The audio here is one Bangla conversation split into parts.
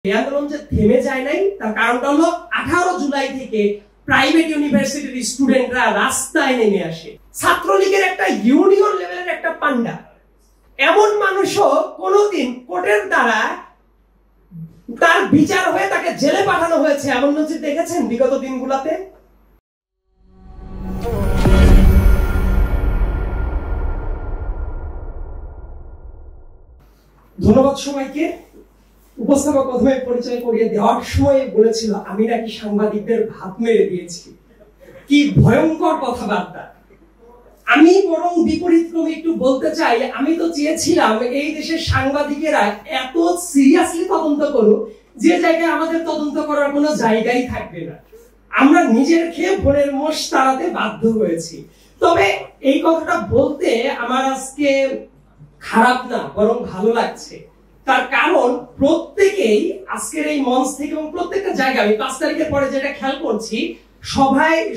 এই আন্দোলন যে থেমে যায় নাই তার কারণটা হলো 18 জুলাই থেকে প্রাইভেট ইউনিভার্সিটির স্টুডেন্টরা রাস্তায় নেমে আসে। ছাত্রলীগের একটা ইউনিয়ন লেভেলের একটা পান্ডা, এমন মানুষও কোনোদিন কোর্টের দ্বারা তার বিচার হয়ে তাকে জেলে পাঠানো হয়েছে এমন নজির দেখেছেন বিগত দিনগুলোতে? ধন্যবাদ সবাইকে। উপস্থাপক প্রথমে পরিচয় করিয়ে দেওয়ার সময় বলেছিল আমি নাকি সাংবাদিকদের ভাত মেরে দিয়েছি। কি ভয়ঙ্কর কথাবার্তা! আমি বরং বিপরীত ক্রমে একটু বলতে চাই, আমি তো চেয়েছিলাম এই দেশের সাংবাদিকেরা এত সিরিয়াসলি তদন্ত করুক যে জায়গায় আমাদের তদন্ত করার কোনো জায়গাই থাকবে না। আমরা নিজের খেয়ে ভোরের মোষ তাড়াতে বাধ্য হয়েছি। তবে এই কথাটা বলতে আমার আজকে খারাপ না, বরং ভালো লাগছে। তার কারণ প্রত্যেকেই আজকের এই মঞ্চ থেকে এবং প্রত্যেকটা জায়গায় আমি 5 তারিখের পরে যেটা খেয়াল করছি,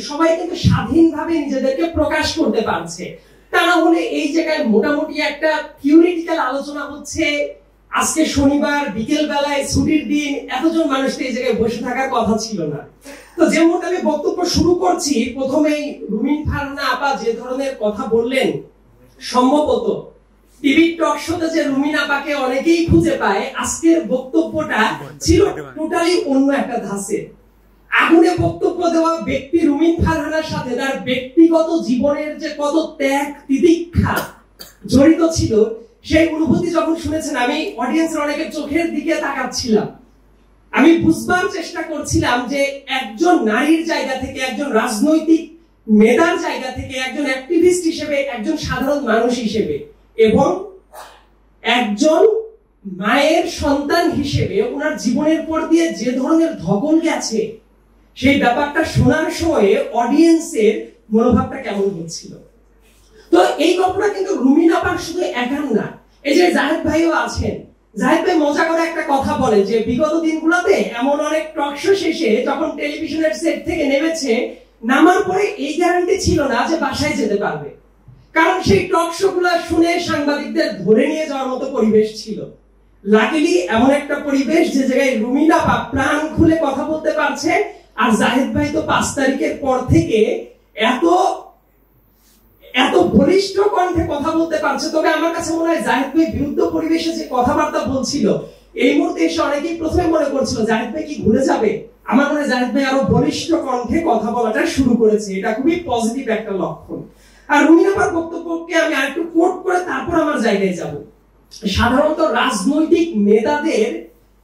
সবাই কিন্তু স্বাধীনভাবে নিজেদেরকে প্রকাশ করতে পারছে। তা না হলে এই জায়গায় মোটামুটি একটা থিওরিটিক্যাল আলোচনা হচ্ছে। আজকে শনিবার বিকেল বেলায় ছুটির দিন, এতজন মানুষ এই জায়গায় বসে থাকার কথা ছিল না। তো যে মুহূর্তে আমি বক্তব্য শুরু করছি, প্রথমেই রুমিন ফারহানা আপা যে ধরনের কথা বললেন, সম্ভবত টিভি টক শোতে যে রুমিন আপাকে অনেকেই খুঁজে পায়, আজকের বক্তব্যটা ছিল টোটালি অন্য একটা ধাঁচে। আগুনে বক্তব্য দেওয়া ব্যক্তি রুমিন ফারহানার সাথে তার ব্যক্তিগত জীবনের যে কত ত্যাগ তিতিক্ষা জড়িত ছিল, সেই অনুভূতি যখন শুনেছেন, আমি অডিয়েন্সের অনেকের চোখের দিকে তাকাচ্ছিলাম। আমি বুঝবার চেষ্টা করছিলাম যে একজন নারীর জায়গা থেকে, একজন রাজনৈতিক মেধার জায়গা থেকে, একজন অ্যাক্টিভিস্ট হিসেবে, একজন সাধারণ মানুষ হিসেবে এবং একজন মায়ের সন্তান হিসেবে ওনার জীবনের পর দিয়ে যে ধরনের ধকল গেছে, সেই ব্যাপারটা শোনার সময় অডিয়েন্সের মনোভাবটা কেমন হচ্ছিল। তো এই গল্পটা কিন্তু রুমিন আপার শুধু একার না, এই যে জাহেদ ভাইও আছেন। জাহেদ ভাই মজা করে একটা কথা বলে যে বিগত দিনগুলোতে এমন অনেক টক শো শেষে যখন টেলিভিশনের সেট থেকে নেমেছে, নামার পরে এই গ্যারান্টি ছিল না যে বাসায় যেতে পারবে, কারণ সেই টক শো গুলো শুনে সাংবাদিকদের ধরে নিয়ে যাওয়ার মতো পরিবেশ ছিল। লাকিলি এমন একটা পরিবেশ যে জায়গায় রুমিন আপা প্রাণ খুলে কথা বলতে পারছে, আর জাহেদ ভাই তো 5 তারিখের পর থেকে এত বলিষ্ঠ কণ্ঠে কথা বলতে পারছে। তবে আমার কাছে মনে হয় জাহেদ ভাই বিরুদ্ধ পরিবেশে যে কথাবার্তা বলছিল, এই মুহূর্তে এসে অনেকেই প্রথমে মনে করছিল জাহেদ ভাই কি ভুলে যাবে। আমার মনে হয় জাহেদ ভাই আরো বলিষ্ঠ কণ্ঠে কথা বলাটা শুরু করেছে, এটা খুবই পজিটিভ একটা লক্ষণ। আর রুমিন আপার বক্তব্যকে আমি আরেকটু কোট করে তারপর আমার জায়গায় যাব। সাধারণত রাজনৈতিক নেতাদের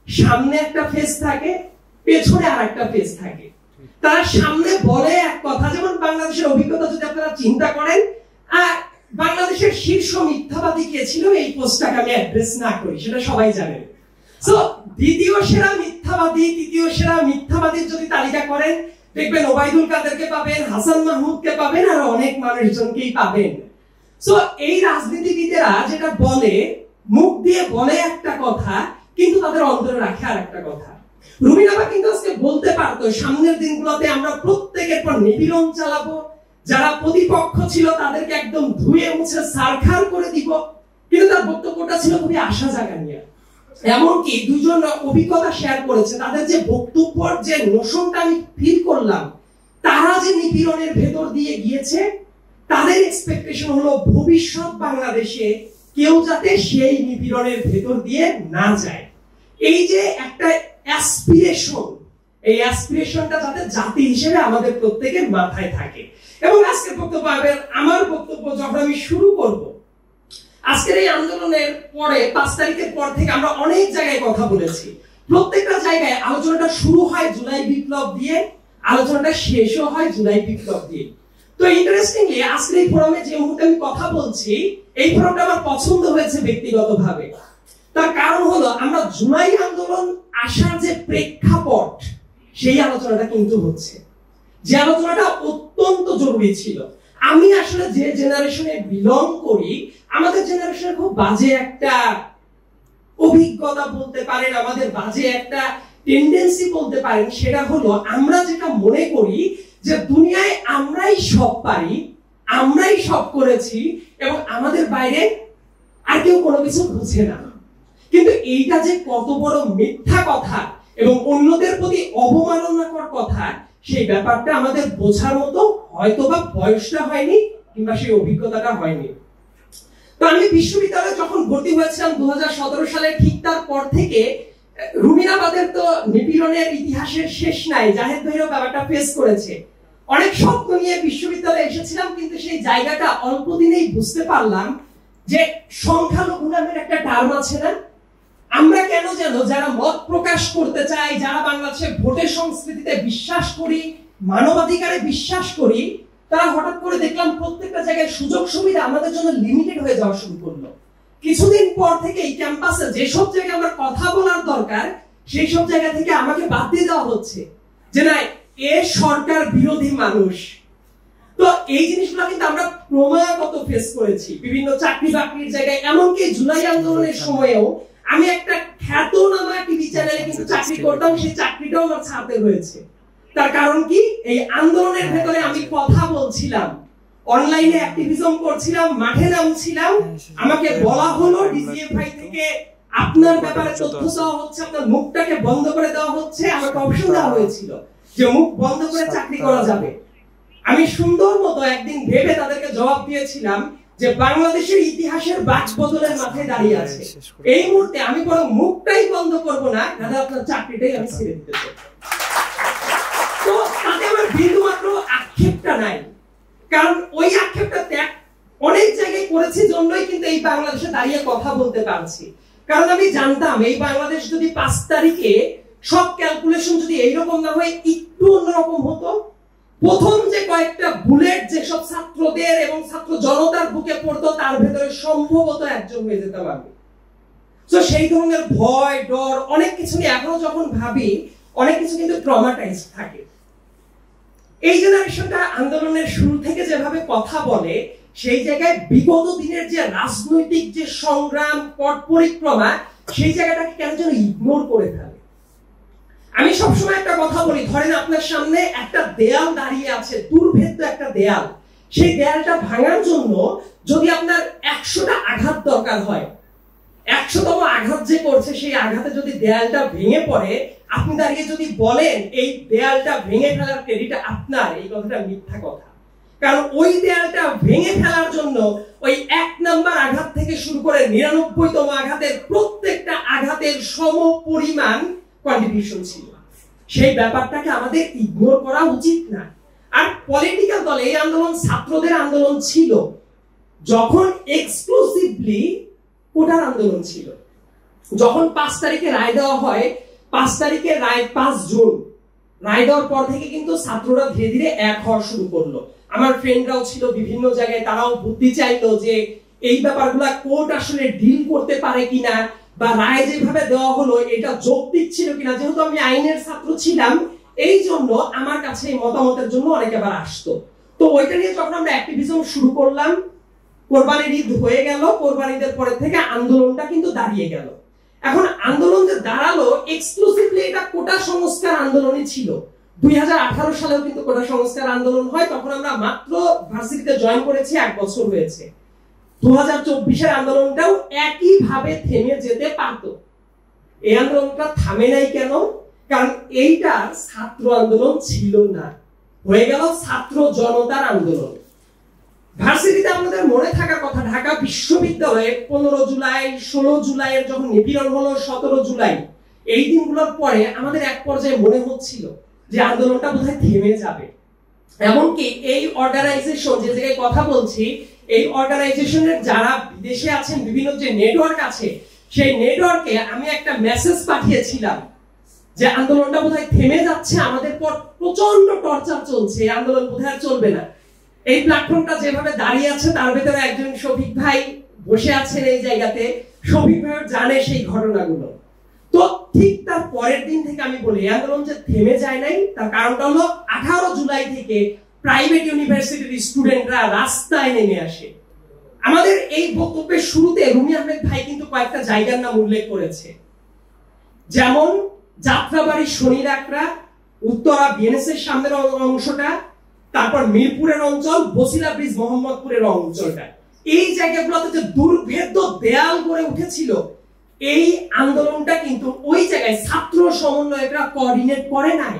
সামনে একটা ফেস থাকে, পেছনে আর একটা ফেস থাকে। তারা সামনে বলে এক কথা, যেমন বাংলাদেশের অভিজ্ঞতা যদি আপনারা চিন্তা করেন, বাংলাদেশের শীর্ষ মিথ্যাবাদী কে ছিল, এই পোস্টটাকে আমি অ্যাড্রেস না করি, সেটা সবাই জানেন। সো দ্বিতীয় সেরা মিথ্যাবাদী, তৃতীয় সেরা মিথ্যাবাদীর যদি তালিকা করেন, দেখবেন ওবায়দুল কাদেরকে পাবেন, হাসান মাহমুদকে পাবেন, আর অনেক মানুষজনকেই পাবেন। সো এই রাজনীতিবিদেরা যেটা বলে, মুখ দিয়ে বলে একটা কথা, কিন্তু তাদের অন্তরে রাখে আর একটা কথা। রুমিন আপা কিন্তু আজকে বলতে পারতো সামনের দিনগুলোতে আমরা প্রত্যেকের পর নিপীড়ন চালাবো, যারা প্রতিপক্ষ ছিল তাদেরকে একদম ধুয়ে মুছে সারখার করে দিব, কিন্তু তার বক্তব্যটা ছিল খুবই আশা জাগানিয়া। এমনকি দুজন অভিজ্ঞতা শেয়ার করেছে, তাদের যে বক্তব্যের যে নোশনটা আমি ফিল করলাম, তারা যে নিপীড়নের ভেতর দিয়ে গিয়েছে, তাদের এক্সপেকটেশন হলো ভবিষ্যৎ বাংলাদেশে কেউ যাতে সেই নিপীড়নের ভেতর দিয়ে না যায়। এই যে একটা অ্যাসপিরেশন, এই অ্যাসপিরেশনটা যাতে জাতি হিসেবে আমাদের প্রত্যেকের মাথায় থাকে। এবং আজকের বক্তব্য, আমার বক্তব্য যখন আমি শুরু করব, আজকের এই আন্দোলনের পরে 5 তারিখের পর থেকে আমরা অনেক জায়গায় কথা বলেছি। প্রত্যেকটা জায়গায় আলোচনাটা শুরু হয় জুলাই বিপ্লব দিয়ে, আলোচনাটা শেষও হয় জুলাই বিপ্লব দিয়ে। তো ইন্টারেস্টিংলি আজকের এই ফোরামে যে মুহূর্তে আমি কথা বলছি, এই ফোরামটা আমার পছন্দ হয়েছে ব্যক্তিগতভাবে। তার কারণ হলো আমরা জুলাই আন্দোলন আসার যে প্রেক্ষাপট, সেই আলোচনাটা কিন্তু হচ্ছে, যে আলোচনাটা অত্যন্ত জরুরি ছিল। আমি আসলে যে জেনারেশনে বিলং করি, আমাদের জেনারেশনের খুব বাজে একটা অভিজ্ঞতা বলতে পারেন, আমাদের বাজে একটা টেন্ডেন্সি বলতে পারেন, সেটা হলো আমরা যেটা মনে করি যে দুনিয়ায় আমরাই সব পারি, আমরাই সব করেছি এবং আমাদের বাইরে আর কেউ কোনো কিছু বুঝে না। কিন্তু এইটা যে কত বড় মিথ্যা কথা এবং অন্যদের প্রতি অবমাননাকর কথা, সেই ব্যাপারটা আমাদের বোঝার মতো হয়তোবা বয়সটা হয়নি কিংবা সেই অভিজ্ঞতাটা হয়নি। তো আমি বিশ্ববিদ্যালয়ে যখন ভর্তি হয়েছিলাম 2017 সালে, ঠিক তার পর থেকে রুমিনাবাদের তো নিপীড়নের ইতিহাসের শেষ নাই। জাহেদ ভাইও ব্যাপারটা ফেস করেছে। অনেক স্বপ্ন নিয়ে বিশ্ববিদ্যালয়ে এসেছিলাম, কিন্তু সেই জায়গাটা অল্প দিনেই বুঝতে পারলাম যে সংখ্যালঘু নামের একটা টার্ম আছে না, আমরা কেন যেন যারা মত প্রকাশ করতে চাই, যারা বাংলাদেশের ভোটের সংস্কৃতিতে বিশ্বাস করি, মানবাধিকারে বিশ্বাস করি, তারা হঠাৎ করে দেখলাম প্রত্যেকটা জায়গায় সুযোগ সুবিধা আমাদের জন্য লিমিটেড হয়ে যাওয়া শুরু করলো। কিছুদিন পর থেকে এই ক্যাম্পাসে যেসব জায়গায় আমার কথা বলার দরকার, সেই সব জায়গা থেকে আমাকে বাদ দিয়ে দেওয়া হচ্ছে যে না, এ সরকার বিরোধী মানুষ। তো এই জিনিসগুলো কিন্তু আমরা ক্রমাগত ফেস করেছি বিভিন্ন চাকরি বাকরির জায়গায়। এমনকি জুলাই আন্দোলনের সময়েও আমি একটা খ্যাতনামা টিভি চ্যানেলে কিন্তু চাকরি করতাম, সেই চাকরিটাও আমার ছাড়তে হয়েছে। তার কারণ কি, এই আন্দোলনের ভেতরে আমি কথা বলছিলাম, অনলাইনে অ্যাক্টিভিজম করছিলাম, মাঠে নামছিলাম। আমাকে বলা হলো ডিজিএফআই থেকে আপনার ব্যাপারে তথ্য দেওয়া হচ্ছে, আপনার মুখটাকে বন্ধ করে দেওয়া হচ্ছে। আমাকে অপশন দেওয়া হয়েছিল যে মুখ বন্ধ করে চাকরি করা যাবে। আমি সুন্দর মতো একদিন ভেবে তাদেরকে জবাব দিয়েছিলাম যে বাংলাদেশের ইতিহাসের বাক বদলের মাথায় দাঁড়িয়ে আছে, এই মুহূর্তে আমি বরং মুখটাই বন্ধ করব না, দাদা আপনার চাকরিটাই আমি ছেড়ে দিতে চাই। তো তাতে আমার বিন্দু মাত্র আক্ষেপটা নাই, কারণ ওই আক্ষেপটা ত্যাগ অনেক জায়গায় করেছি জন্যই কিন্তু এই বাংলাদেশে দাঁড়িয়ে কথা বলতে পারছি। কারণ আমি জানতাম এই বাংলাদেশ যদি 5 তারিখে সব ক্যালকুলেশন যদি এইরকম না হয়, একটু অন্যরকম হতো, প্রথম যে কয়েকটা বুলেট যে সব ছাত্রদের এবং ছাত্র জনতার বুকে পড়তো, তার ভেতরে সম্ভবত একজন হয়ে যেতাম আমি। তো সেই ধরনের ভয় ডর অনেক কিছু নিয়ে এখনো যখন ভাবি, অনেক কিছু কিন্তু ট্রমাটাইজ থাকে। এই জেনারেশনটা আন্দোলনের শুরু থেকে যেভাবে কথা বলে, সেই জায়গায় বিগত দিনের যে রাজনৈতিক যে সংগ্রাম পথ পরিক্রমা, সেই জায়গাটাকে কেন যেন ইগনোর করে ফেলে। আমি সবসময় একটা কথা বলি, ধরেন আপনার সামনে একটা দেয়াল দাঁড়িয়ে আছে, দুর্ভেদ্য একটা দেয়াল। সেই দেয়ালটা ভাঙার জন্য যদি আপনার 100টা আঘাত দরকার হয়, 100তম আঘাত যে করছে সেই আঘাতে যদি দেয়ালটা ভেঙে পড়ে, আপনি দাঁড়িয়ে যদি বলেন এই দেয়ালটা ভেঙে ফেলার ক্রেডিট আপনার, এই কথাটা মিথ্যা কথা। কারণ ওই দেয়ালটা ভেঙে ফেলার জন্য ওই 1 নাম্বার আঘাত থেকে শুরু করে 99তম আঘাতের প্রত্যেকটা আঘাতের সম পরিমাণ কন্ট্রিবিউশন ছিল। সেই ব্যাপারটাকে আমাদের ইগনোর করা উচিত না। আর পলিটিক্যাল দল, এই আন্দোলন ছাত্রদের আন্দোলন ছিল যখন এক্সক্লুসিভলি কোটার আন্দোলন ছিল। যখন 5 তারিখে রায় দেওয়া হয়, 5 তারিখে রায় 5 জুন রায় দেওয়ার পর থেকে কিন্তু ছাত্ররা ধীরে ধীরে এক হওয়া শুরু করলো। আমার ফ্রেন্ডরাও ছিল বিভিন্ন জায়গায়, তারাও বুদ্ধি চাইলো যে এই ব্যাপারগুলা কোর্ট আসলে ডিল করতে পারে কিনা, বা রায় যেভাবে দেওয়া হলো এটা যৌক্তিক ছিল কিনা। যেহেতু আমি আইনের ছাত্র ছিলাম, এই জন্য আমার কাছে এই মতামতের জন্য অনেকে আবার আসতো। তো ওইটা নিয়ে যখন আমরা অ্যাক্টিভিজম শুরু করলাম, কোরবানির ঈদ হয়ে গেল, কোরবানির ঈদের পরে থেকে আন্দোলনটা কিন্তু দাঁড়িয়ে গেল। এখন আন্দোলন যে দাঁড়ালো, এক্সক্লুসিভলি এটা কোটা সংস্কার আন্দোলনই ছিল। 2018 সালেও কিন্তু কোটা সংস্কার আন্দোলন হয়, তখন আমরা মাত্র ভার্সিটিতে জয়েন করেছি, 1 বছর হয়েছে। 2024-এর আন্দোলনটাও একই ভাবে থেমে যেতে পারত। এই আন্দোলনটা থামে নাই কেন? কারণ এইটা ছাত্র আন্দোলন ছিল না, হয়ে গেল ছাত্র জনতার আন্দোলন। ভার্সিটিতে আমাদের মনে থাকার কথা, ঢাকা বিশ্ববিদ্যালয়ে 15 জুলাই 16 জুলাইয়ের যখন নিপীড়ন হলো, 17 জুলাই, এই দিনগুলোর পরে আমাদের এক পর্যায়ে মনে হচ্ছিল যে আন্দোলনটা বোধহয় থেমে যাবে। এমনকি এই অর্গানাইজেশন, যে জায়গায় কথা বলছি, এই অর্গানাইজেশনের যারা বিদেশে আছেন, বিভিন্ন যে নেটওয়ার্ক আছে, সেই নেটওয়ার্কে আমি একটা মেসেজ পাঠিয়েছিলাম যে আন্দোলনটা বোধহয় থেমে যাচ্ছে, আমাদের পর প্রচন্ড টর্চার চলছে, আন্দোলন বোধহয় চলবে না। এই প্ল্যাটফর্মটা যেভাবে দাঁড়িয়ে আছে, তার ভেতরে একজন শফিক ভাই বসে আছেন এই জায়গাতে। শফিক ভাই জানে সেই ঘটনাগুলো। তো ঠিক তার পরের দিন থেকে আমি বলি, আন্দোলন যে থেমে যায় নাই, তার কারণটা হলো 18 জুলাই থেকে প্রাইভেট ইউনিভার্সিটির স্টুডেন্টরা রাস্তায় নেমে আসে। আমাদের এই বক্তব্যের শুরুতে রুমি আহমেদ ভাই কিন্তু কয়েকটা জায়গার নাম উল্লেখ করেছে, যেমন যাত্রাবাড়ি শনির আকড়া, উত্তরা বিএনএসের সামনের অংশটা, তারপর মিরপুরের অঞ্চল, বসিলা ব্রিজ মোহাম্মদপুরের অঞ্চলটা। এই জায়গাগুলোতে যে দুর্ভেদ্য দেয়াল গড়ে উঠেছিল, এই আন্দোলনটা কিন্তু ওই জায়গায় ছাত্র সমন্বয়করা কোঅর্ডিনেট করে নাই,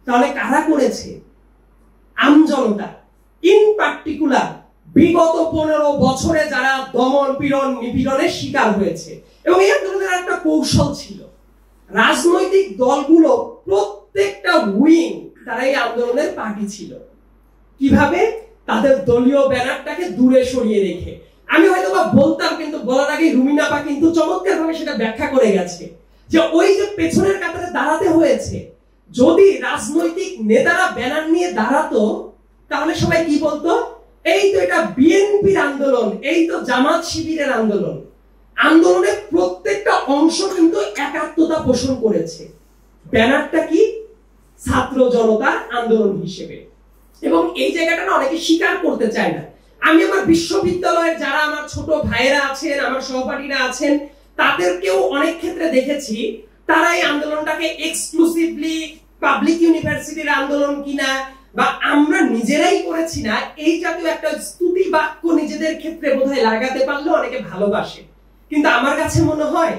তাহলে কারা করেছে? আমজনতা, ইন পার্টিকুলার বিগত 15 বছরে যারা দমন পীড়ন নিপীড়নের শিকার হয়েছে। এবং এই আন্দোলনের একটা কৌশল ছিল, রাজনৈতিক দলগুলো প্রত্যেকটা উইং তারা এই আন্দোলনের পার্টি ছিল। কিভাবে? তাদের দলীয় ব্যানারটাকে দূরে সরিয়ে রেখে। আমি হয়তো বা বলতাম, কিন্তু বলার আগে রুমিনাপা কিন্তু চমৎকার ভাবে সেটা ব্যাখ্যা করে গেছে, যে ওই যে পেছনের কাতারে দাঁড়াতে হয়েছে, যদি রাজনৈতিক নেতারা ব্যানার নিয়ে দাঁড়াতো তাহলে সবাই কি বলতো? এই তো এটা বিএনপির আন্দোলন, এই তো জামাত শিবিরের আন্দোলন। আন্দোলনের প্রত্যেকটা অংশ কিন্তু একাত্মতা পোষণ করেছে। ব্যানারটা কি? ছাত্র জনতার আন্দোলন হিসেবে। এবং এই জায়গাটা না অনেকে স্বীকার করতে চায় না। আমি আমার বিশ্ববিদ্যালয়ের যারা আমার ছোট ভাইয়েরা আছেন, আমার সহপাঠীরা আছেন, তাদেরকেও অনেক ক্ষেত্রে দেখেছি তারা এই আন্দোলনটাকে এক্সক্লুসিভলি পাবলিক ইউনিভার্সিটির আন্দোলন কিনা বা আমরা নিজেরাই করেছি না, এই জাতীয় একটা স্তুতি বাক্য নিজেদের ক্ষেত্রে বোধহয় লাগাতে পারলে অনেকে ভালোবাসে। কিন্তু আমার কাছে মনে হয়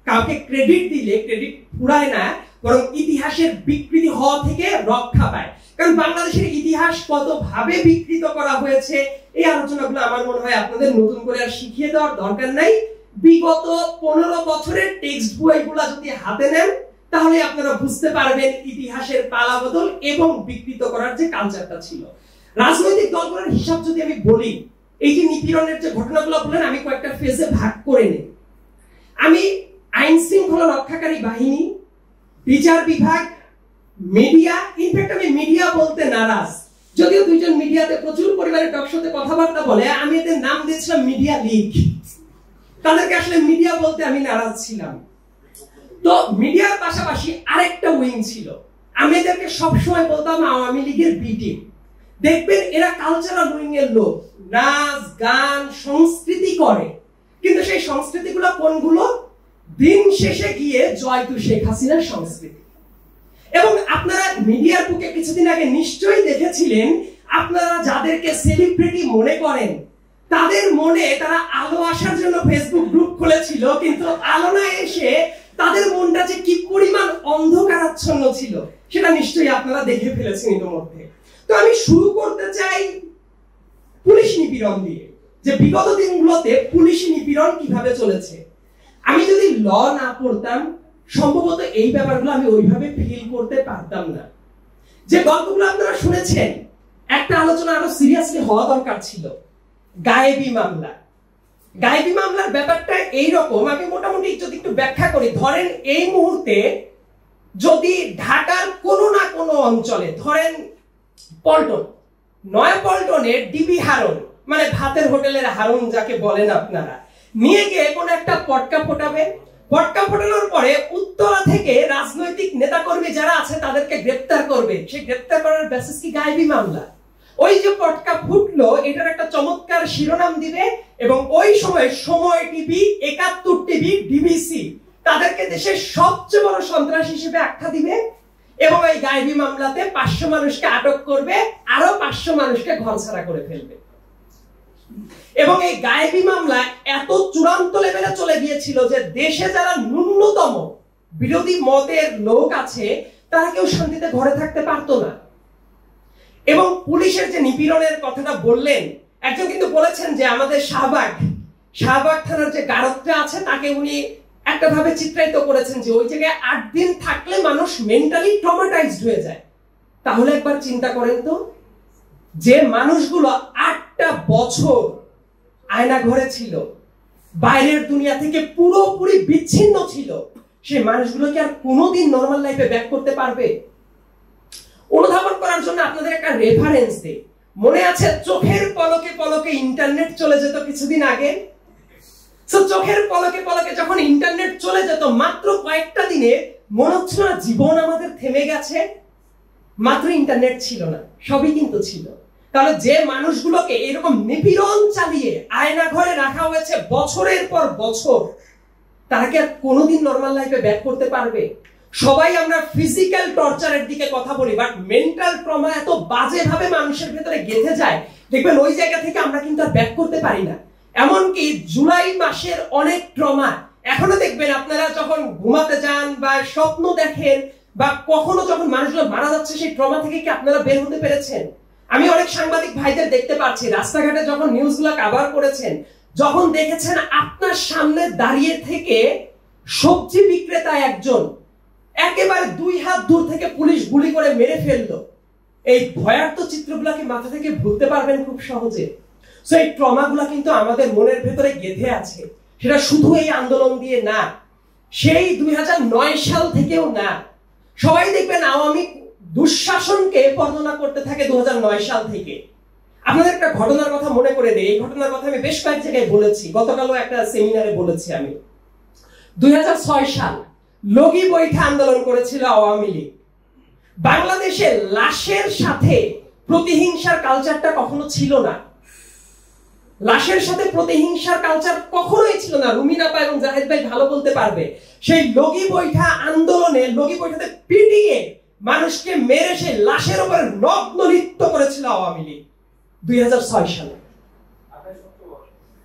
কাউকে ক্রেডিট দিলে ক্রেডিট ফুরায় না, বরং ইতিহাসের বিকৃতি হওয়া থেকে রক্ষা পায়। কারণ বাংলাদেশের ইতিহাস কত ভাবে বিকৃত করা হয়েছে, এই আলোচনাগুলো আমার মনে হয় আপনাদের নতুন করে আর শিখিয়ে দেওয়ার দরকার নাই। বিগত 15 বছরের টেক্সট বইগুলো যদি হাতে নেন তাহলে আপনারা বুঝতে পারবেন ইতিহাসের পালাবদল এবং বিকৃত করার যে কালচারটা ছিল। রাজনৈতিক দলগুলোর হিসাব যদি আমি বলি, এই যে নিপীড়নের যে ঘটনাগুলো বললেন, আমি কয়েকটা ফেজে ভাগ করে নিই। আমি আইন শৃঙ্খলা রক্ষাকারী বাহিনী, বিচার বিভাগ, মিডিয়া, ইনফ্যাক্ট আমি মিডিয়া বলতে নারাজ, যদিও দুইজন মিডিয়াতে প্রচুর পরিমাণে টকশোতে কথাবার্তা বলে, আমি এদের নাম দিয়েছিলাম মিডিয়া লীগ। তাদেরকে আসলে মিডিয়া বলতে আমি নারাজ ছিলাম। তো মিডিয়ার পাশাপাশি আরেকটা উইং ছিল, আমি এদেরকে সবসময় বলতাম আওয়ামী লীগের বি টিম। দেখবেন এরা কালচারাল উইং এর লোক, নাচ গান সংস্কৃতি করে, কিন্তু সেই সংস্কৃতিগুলো কোনগুলো? দিন শেষে গিয়ে জয় তু শেখ হাসিনার সংস্কৃতি। এবং আপনারা মিডিয়ার বুকে কিছুদিন আগে নিশ্চয়ই দেখেছিলেন, আপনারা যাদেরকে সেলিব্রিটি মনে করেন তাদের মনে তারা আলো আসার জন্য ফেসবুক গ্রুপ খুলেছিল, কিন্তু আলো না এসে তাদের মনটা যে কি পরিমাণ অন্ধকারাচ্ছন্ন ছিল সেটা নিশ্চয়ই আপনারা দেখে ফেলেছেন ইতিমধ্যে। তো আমি শুরু করতে চাই পুলিশ নিপীড়ন দিয়ে, যে বিগত দিনগুলোতে পুলিশ নিপীড়ন কিভাবে চলেছে। আমি যদি ল না পড়তাম সম্ভবত এই ব্যাপারগুলো আমি ওইভাবে ফিল করতে পারতাম না। যে গল্পগুলো আপনারা শুনেছেন, একটা আলোচনা আরো সিরিয়াসলি হওয়া দরকার ছিল, গায়েবী মামলা। গায়েবী মামলার ব্যাপারটা এইরকম, আমি মোটামুটি যদি একটু ব্যাখ্যা করি। ধরেন এই মুহূর্তে যদি ঢাকার কোনো না কোনো অঞ্চলে, ধরেন পল্টন, নয়া পল্টনের ডিবি হারুন, মানে ভাতের হোটেলের হারুন যাকে বলেন আপনারা, নিয়ে গিয়ে কোনো একটা পটকা ফোটাবে। পটকা ফোটানোর পরে উত্তরা থেকে রাজনৈতিক নেতাকর্মী যারা আছে তাদেরকে গ্রেফতার করবে। সেই গ্রেফতার করার বেসিস কি? গায়েবী মামলা। ওই যে পটকা ফুটলো এটার একটা চমৎকার শিরোনাম দিবে, এবং ওই সময় সময় টিভি, 71 টিভি, ডিবিসি তাদেরকে দেশের সবচেয়ে বড় সন্ত্রাসী হিসেবে আখ্যা দিবে, এবং এই গায়েবী মামলাতে 500 মানুষকে আটক করবে, আরো 500 মানুষকে ঘরছাড়া করে ফেলবে। এবং এই গায়েবী মামলা এত চূড়ান্ত লেভেলে চলে গিয়েছিল যে দেশে যারা ন্যূনতম বিরোধী মতের লোক আছে তারা কেউ শান্তিতে ঘরে থাকতে পারতো না। এবং পুলিশের যে নিপীড়নের কথাটা বললেন, একজন কিন্তু বলেছেন যে আমাদের শাহবাগ থানার যে গারদটা আছে তাকে উনি একটা ভাবে চিত্রায়িত করেছেন যে ওই জায়গায় 8 দিন থাকলে মানুষ মেন্টালি ট্রমাটাইজড হয়ে যায়। তাহলে একবার চিন্তা করেন তো, যে মানুষগুলো 8টা বছর আয়না ঘরে ছিল, বাইরের দুনিয়া থেকে পুরোপুরি বিচ্ছিন্ন ছিল, সেই মানুষগুলো কি আর কোনোদিন নরমাল লাইফে ব্যাক করতে পারবে? অনুধাবন করার জন্য আপনাদের একটা রেফারেন্স দেই। মনে আছে চোখের পলকে পলকে ইন্টারনেট চলে যেত কিছুদিন আগে? চোখের পলকে পলকে যখন ইন্টারনেট চলে যেত, মাত্র কয়েকটা দিনে মনে হচ্ছিল না জীবন আমাদের থেমে গেছে। মাত্র ইন্টারনেট ছিল না, সবই কিন্তু ছিল। তাহলে যে মানুষগুলোকে এরকম নিপীড়ন চালিয়ে আয়না ঘরে রাখা হয়েছে বছরের পর বছর, তারা কি আর কোনোদিন নরমাল লাইফে ব্যাক করতে পারবে? সবাই আমরা ফিজিক্যাল টর্চারের দিকে কথা বলি, বাট মেন্টাল ট্রমা এত বাজে ভাবে মানুষের ভেতরে গেঁথে যায়, দেখবেন ওই জায়গা থেকে আমরা কিন্তু আর ব্যাক করতে পারি না। এমনকি জুলাই মাসের অনেক ট্রমা এখনো দেখবেন আপনারা যখন ঘুমাতে যান বা স্বপ্ন দেখেন বা কখনো যখন মানুষগুলো মারা যাচ্ছে, সেই ট্রমা থেকে কি আপনারা বের হতে পেরেছেন? আমি অনেক সাংবাদিক ভাইদের দেখতে পাচ্ছি রাস্তাঘাটে যখন নিউজগুলো কভার করেছেন, যখন দেখেছেন আপনার সামনে দাঁড়িয়ে থেকে সবজি বিক্রেতা একজন একেবারে 2 হাত দূর থেকে পুলিশ গুলি করে মেরে ফেললো, এই ভয়ার্ত চিত্রগুলোকে মাথা থেকে ভুলতে পারবেন খুব সহজে? সো এই ট্রমাগুলো কিন্তু আমাদের মনের ভেতরে গেঁথে আছে। সেটা শুধু এই আন্দোলন দিয়ে না, সেই 2009 সাল থেকেও না। সবাই দেখবেন আওয়ামী দুঃশাসনকে বর্ণনা করতে থাকে 2009 সাল থেকে। আপনাদের একটা ঘটনার কথা মনে করে দেই, এই ঘটনার কথা আমি বেশ কয়েক জায়গায় বলেছি, গতকালও একটা সেমিনারে বলেছি আমি। 2006 সাল লগি বৈঠা আন্দোলন করেছিল আওয়ামী লীগ। বাংলাদেশে লাশের সাথে প্রতিহিংসার কালচারটা কখনো ছিল না। লাশের সাথে প্রতিহিংসার কালচার কখনোই ছিল না। রুমিনা আপা এবং জাহেদ ভাই ভালো বলতে পারবে। সেই লগি বৈঠা আন্দোলনে লগি বৈঠাতে পিটিয়ে মানুষকে মেরে সেই লাশের উপরে নগ্ন নৃত্য করেছিল আওয়ামী লীগ 2006 সালে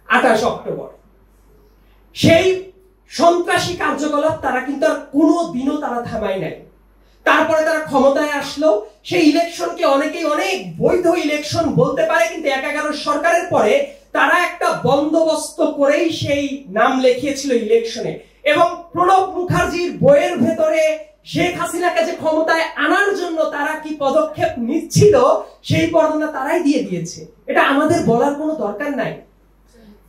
28 অক্টোবর। সেই সন্ত্রাসী কার্যকলাপ তারা কিন্তু আর কোনোদিনও তারা থামায় নাই। তারপরে তারা ক্ষমতায় আসলো। সেই ইলেকশনকে অনেকেই অনেক বৈধ ইলেকশন বলতে পারে, কিন্তু 11 সরকারের পরে তারা একটা বন্দোবস্ত করেই সেই নাম লিখিয়েছিল ইলেকশনে। এবং প্রণব মুখার্জির বইয়ের ভেতরে শেখ হাসিনাকে যে ক্ষমতায় আনার জন্য তারা কি পদক্ষেপ নিচ্ছিল সেই বর্ণনা তারাই দিয়ে দিয়েছে। এটা আমাদের বলার কোনো দরকার নাই।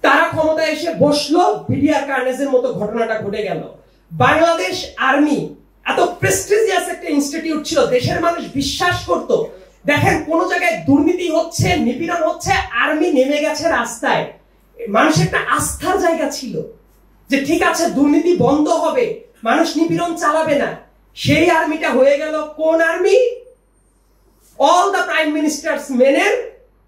তারা ক্ষমতায় এসে বসলো, বিডিআর কার্নেজের মতো ঘটনাটা ঘটে গেল। বাংলাদেশ আর্মি এত প্রেস্টিজিয়াস একটা ইনস্টিটিউট ছিল, দেশের মানুষ বিশ্বাস করত। দেখেন কোন জায়গায় দুর্নীতি হচ্ছে, নিপীড়ন হচ্ছে, আর্মি নেমে গেছে রাস্তায়। মানুষের একটা আস্থার জায়গা ছিল যে ঠিক আছে দুর্নীতি বন্ধ হবে, মানুষ নিপীড়ন চালাবে না। সেই আর্মিটা হয়ে গেল কোন army? All the prime ministers মেনের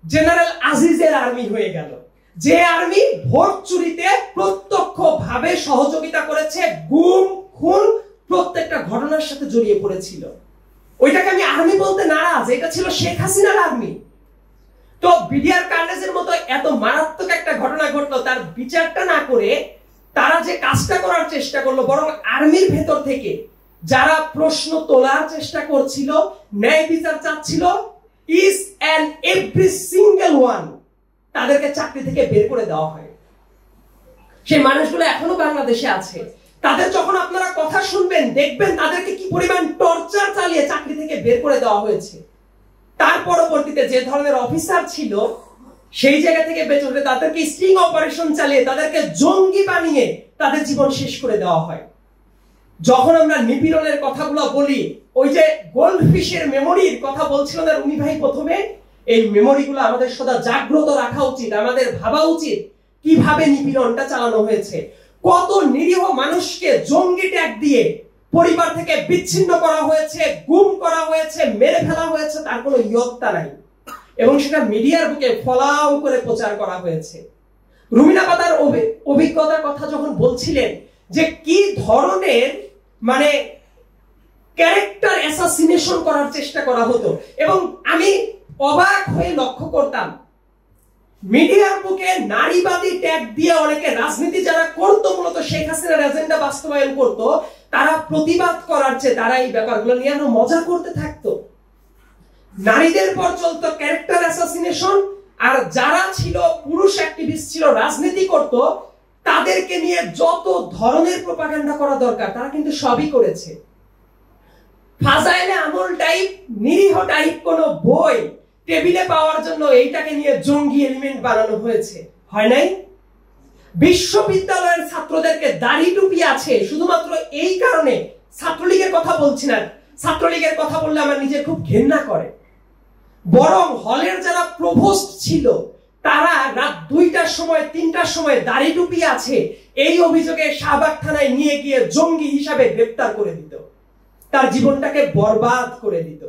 জেনারেল আজিজের আর্মি হয়ে গেল, যে আর্মি ভোট চুরিতে প্রত্যক্ষভাবে সহযোগিতা করেছে, গুম খুন প্রত্যেকটা ঘটনার সাথে জড়িয়ে পড়েছিল। ওইটাকে আমি আর্মি বলতে নারাজ, এটা ছিল শেখ হাসিনার আর্মি। তো বিডিআর কার্নেজের মতো এত মারাত্মক একটা ঘটনা ঘটলো, তার বিচারটা না করে তারা যে কাজটা করার চেষ্টা করলো, বরং আর্মির ভেতর থেকে যারা প্রশ্ন তোলার চেষ্টা করছিল, ন্যায় বিচার চাচ্ছিল, each and every single one তাদেরকে চাকরি থেকে বের করে দেওয়া হয়। সেই মানুষগুলো এখনো বাংলাদেশে আছে। তাদের যখন আপনারা কথা শুনবেন দেখবেন তাদেরকে কি পরিমাণ টর্চার চালিয়ে চাকরি থেকে বের করে দেওয়া হয়েছে। তার পরবর্তীতে যে ধরনের অফিসার ছিল সেই জায়গা থেকে বেঁচে উঠে তাদেরকে স্টিং অপারেশন চালিয়ে তাদেরকে জঙ্গি বানিয়ে তাদের জীবন শেষ করে দেওয়া হয়। যখন আমরা নিপীড়নের কথাগুলো বলি, ওই যে গোল্ডফিশের মেমোরির কথা বলছিল না রুমি ভাই প্রথমে, এই মেমোরিগুলো আমাদের সদা জাগ্রত রাখা উচিত। আমাদের ভাবা উচিত কিভাবে নিপীড়নটা চালানো হয়েছে। কত নিরীহ মানুষকে জঙ্গি ট্যাগ দিয়ে পরিবার থেকে বিচ্ছিন্ন করা হয়েছে, গুম করা হয়েছে, মেরে ফেলা হয়েছে, তার কোনো ইয়ত্তা নাই। এবং সেটা মিডিয়ার বুকে ফলাও করে প্রচার করা হয়েছে। রুমিনা পাতার অভিজ্ঞতার কথা যখন বলছিলেন যে কি ধরনের মানে ক্যারেক্টার অ্যাসাসিনেশন করার চেষ্টা করা হতো, এবং আমি অবাক হয়ে লক্ষ্য করতাম মিডিয়ার বুকে নারীবাদী ট্যাগ দিয়ে অনেকে রাজনীতি যারা করতো, মূলত শেখ হাসিনার এজেন্ডা বাস্তবায়ন করত, তারা প্রতিবাদ করার চেয়ে তারা এই ব্যাপারগুলো নিয়ে আরো মজা করতে থাকতো। নারীদের পর চলতো ক্যারেক্টার অ্যাসাসিনেশন, আর যারা ছিল পুরুষ অ্যাক্টিভিস্ট ছিল, রাজনীতি করত, তাদেরকে নিয়ে যত ধরনের প্রোপাগান্ডা করা দরকার তারা কিন্তু সবই করেছে। ফাজাইলে আমল টাইপ নিরীহ টাইপ কোন বই টেবিলে পাওয়ার জন্য এইটাকে নিয়ে জঙ্গি এলিমেন্ট বানানো হয়েছে, হয় নাই? বিশ্ববিদ্যালয়ের ছাত্রদেরকে দাড়ি টুপি আছে শুধুমাত্র এই কারণে। ছাত্রলীগের কথা বলছি না, ছাত্রলীগের কথা বললে আমার নিজের খুব ঘেন্না করে। বরং হলের যারা প্রভোস্ট ছিল তারা রাত 2টার সময় 3টার সময় দাড়ি টুপি আছে এই অভিযোগে শাহবাগ থানায় নিয়ে গিয়ে জঙ্গি হিসাবে গ্রেফতার করে দিত, তার জীবনটাকে বরবাদ করে দিত।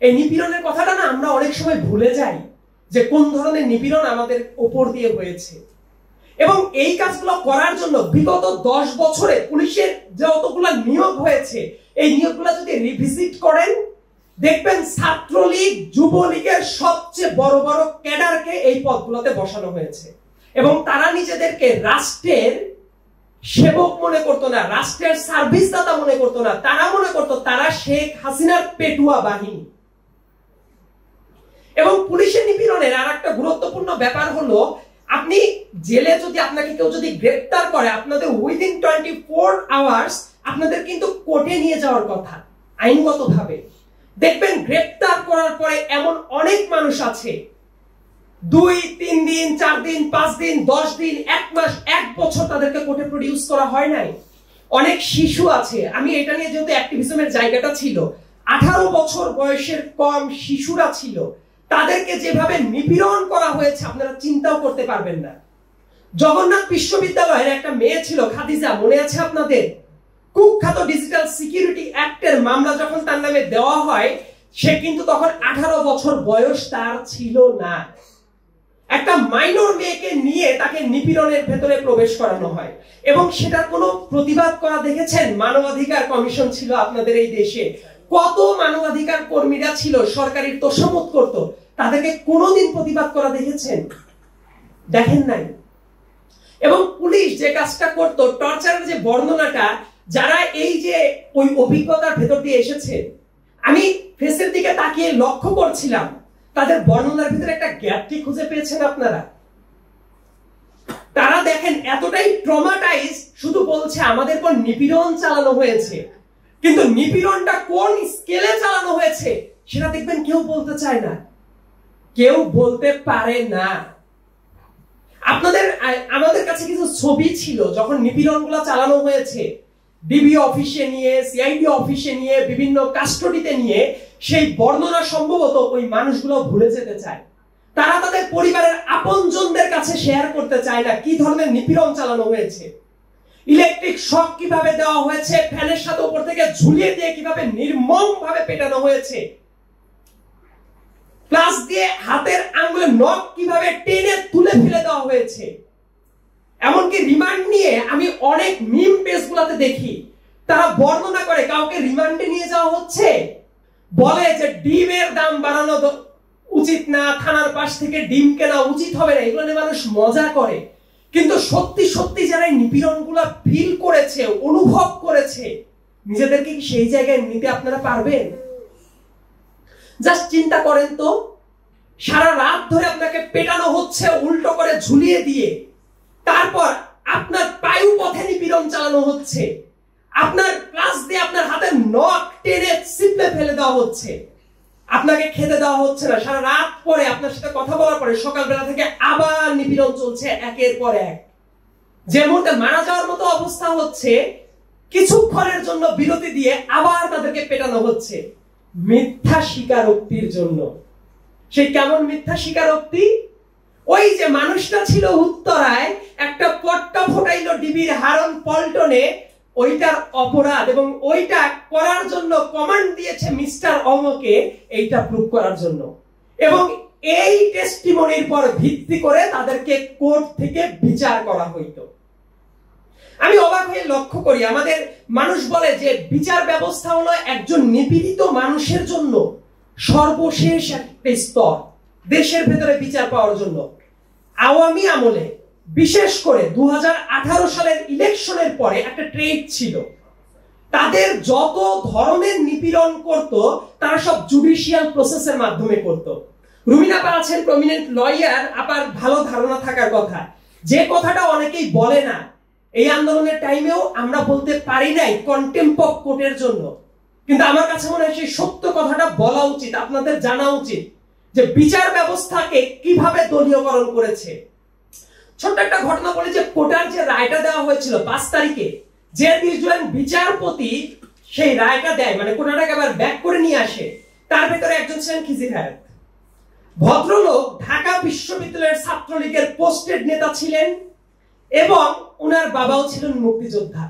এই নিপীড়নের কথাটা না আমরা অনেক সময় ভুলে যাই যে কোন ধরনের নিপীড়ন আমাদের উপর দিয়ে হয়েছে। এবং এই কাজগুলো করার জন্য বিগত 10 বছরে পুলিশের যতগুলো নিয়োগ হয়েছে, এই নিয়োগগুলো যদি রিভিজিট করেন দেখবেন ছাত্রলীগ যুবলীগের সবচেয়ে বড় বড় ক্যাডারকে এই পদগুলোতে বসানো হয়েছে, এবং তারা নিজেদেরকে রাষ্ট্রের সেবক মনে করতো না, রাষ্ট্রের সার্ভিস দাতা মনে করতো না, তারা মনে করতো তারা শেখ হাসিনার পেটুয়া বাহিনী। এবং পুলিশের নিপীড়নের আর একটা গুরুত্বপূর্ণ ব্যাপার হলো, আপনি জেলে যদি আপনাকে কেউ যদি গ্রেফতার করে, আপনাদের উইদিন 24 আওয়ার্স আপনাদের কিন্তু কোর্টে নিয়ে যাওয়ার কথা আইনগতভাবে। দেখবেন গ্রেফতার করার পরে এমন অনেক মানুষ আছে 2-3 দিন, 4 দিন, 5 দিন, 10 দিন, 1 মাস, 1 বছর তাদেরকে কোর্টে প্রডিউস করা হয় নাই। অনেক শিশু আছে, আমি এটা নিয়ে যেহেতু অ্যাক্টিভিজমের জায়গাটা ছিল, 18 বছর বয়সের কম শিশুরা ছিল, তাদেরকে যেভাবে নিপীড়ন করা হয়েছে আপনারা চিন্তাও করতে পারবেন না। জগন্নাথ বিশ্ববিদ্যালয়ের একটা মেয়ে ছিল খাদিজা, মনে আছে আপনাদের? কুখ্যাত ডিজিটাল সিকিউরিটি অ্যাক্টের মামলা যখন তার নামে দেওয়া হয়, সে কিন্তু তখন 18 বছর বয়স তার ছিল না। একটা মাইনর মেয়েকে নিয়ে তাকে নিপীড়নের ভেতরে প্রবেশ করানো হয় এবং সেটার কোনো প্রতিবাদ করা দেখেছেন? মানবাধিকার কমিশন ছিল আপনাদের এই দেশে, কত মানবাধিকার কর্মীরা ছিল সরকারি তোষামত করত, তাদেরকে কোনোদিন প্রতিবাদ করা দেখেছেন? দেখেন নাই। এবং পুলিশ যে কাজটা করত, টর্চারের যে বর্ণনাটা, যারা এই যে ওই অভিজ্ঞতার ভেতর দিয়ে এসেছে, আমি ফেসের দিকে তাকিয়ে লক্ষ্য করছিলাম, তাদের বর্ণনার ভিতরে একটা গ্যাপ কি খুঁজে পেয়েছেন আপনারা? তারা দেখেন এতটাই ট্রমাটাইজ, শুধু বলছে আমাদের পর নিপীড়ন চালানো হয়েছে, কিন্তু নিপীড়নটা কোন স্কেলে চালানো হয়েছে সেটা দেখবেন কেউ বলতে চায় না, কেউ বলতে পারে না। আমাদের কাছে কিছু ছবি ছিল যখন নিপীড়নগুলো চালানো হয়েছে, ডিবি অফিসে নিয়ে, সিআইডি অফিসে নিয়ে, বিভিন্ন কাস্টডিতে নিয়ে, সেই বর্ণনা সম্ভবত ওই মানুষগুলো ভুলে যেতে চায়। তারা তাদের পরিবারের আপনজনদের কাছে শেয়ার করতে চায় না কি ধরনের নিপীড়ন চালানো হয়েছে। ইলেকট্রিক শক কিভাবে দেওয়া হয়েছে, ফ্যানের সাথে উপর থেকে ঝুলিয়ে দিয়ে কিভাবে নির্মম ভাবে পেটানো হয়েছে, প্লাস দিয়ে হাতের আঙ্গুলের নখ কিভাবে টেনে তুলে ফেলে দেওয়া হয়েছে। এমনকি রিমান্ড নিয়ে আমি অনেক মিম পেজগুলোতে দেখি, তারা বর্ণনা করে কাউকে রিমান্ডে নিয়ে যাওয়া হচ্ছে, বলে যে ডিমের দাম বাড়ানো উচিত না, থানার পাশ থেকে ডিম কেনা উচিত হবে না, এগুলো নিয়ে মানুষ মজা করে। কিন্তু সত্যি সত্যি যারা নিপীড়নগুলো ফিল করেছে, অনুভব করেছে, নিজেদেরকে কি সেই জায়গায় নিতে আপনারা পারবেন? জাস্ট চিন্তা করেন তো, সারা রাত ধরে আপনাকে পেটানো হচ্ছে উল্টো করে ঝুলিয়ে দিয়ে, তারপর আপনার পায়ু পথে নিপীড়ন চালানো হচ্ছে, আপনার ক্লাস দিয়ে আপনার হাতের নখ টেনে চিপে ফেলে দেওয়া হচ্ছে, আপনাকে খেতে দেওয়া হচ্ছে না, সারা রাত পরে আপনার সাথে কথা বলার পরে সকালবেলা থেকে আবার নিপীড়ন চলছে একের পর এক। যে মুহূর্তে মারা যাওয়ার মতো অবস্থা হচ্ছে, কিছুক্ষণের জন্য বিরতি দিয়ে আবার তাদেরকে পেটানো হচ্ছে মিথ্যা স্বীকারোক্তির জন্য। সেই কেমন মিথ্যা স্বীকারোক্তি? ওই যে মানুষটা ছিল উত্তরায়, একটা পট্টা ফোটাইলো ডিবির হারন পল্টনে, ওইটার অপরাধ এবং ওইটা করার জন্য কমান্ড দিয়েছে মিস্টার অমকে, এইটা প্রুভ করার জন্য। এবং এই টেস্টিমনির পর ভিত্তি করে তাদেরকে কোর্ট থেকে বিচার করা হইতো। আমি অবাক হয়ে লক্ষ্য করি, আমাদের মানুষ বলে যে বিচার ব্যবস্থা হলো একজন নিপীড়িত মানুষের জন্য সর্বশেষ একটা স্তর দেশের ভেতরে বিচার পাওয়ার জন্য। আওয়ামী আমলে বিশেষ করে 2018 সালের ইলেকশনের পরে একটা ট্রেড ছিল, তাদের যত ধরনের নিপীড়ন করত তারা সব জুডিশিয়াল প্রসেসের মাধ্যমে করত। রুমিনা আপা আছেন প্রমিনেন্ট লয়ার, আপার ভালো ধারণা থাকার কথা, যে কথাটা অনেকেই বলে না। এই আন্দোলনের টাইমেও আমরা বলতে পারি নাই কন্টেম্প অফ কোর্টের জন্য, কিন্তু আমার কাছে মনে হয় সেই সত্য কথাটা বলা উচিত, আপনাদের জানা উচিত যে বিচার ব্যবস্থাকে কিভাবে দলীয়করণ করেছে। ছোট্ট একটা ঘটনা বলি, যে কোটার যে রায়টা দেওয়া হয়েছিল 5 তারিখে, যে 20 জন বিচারপতি সেই রায়টা দেয়, মানে কোটাটাকে আবার ব্যাক করে নিয়ে আসে, তার ভেতরে একজন ছিলেন খিজির হায়াত। ভদ্রলোক ঢাকা বিশ্ববিদ্যালয়ের ছাত্রলীগের পোস্টেড নেতা ছিলেন এবং উনার বাবাও ছিলেন মুক্তিযোদ্ধা।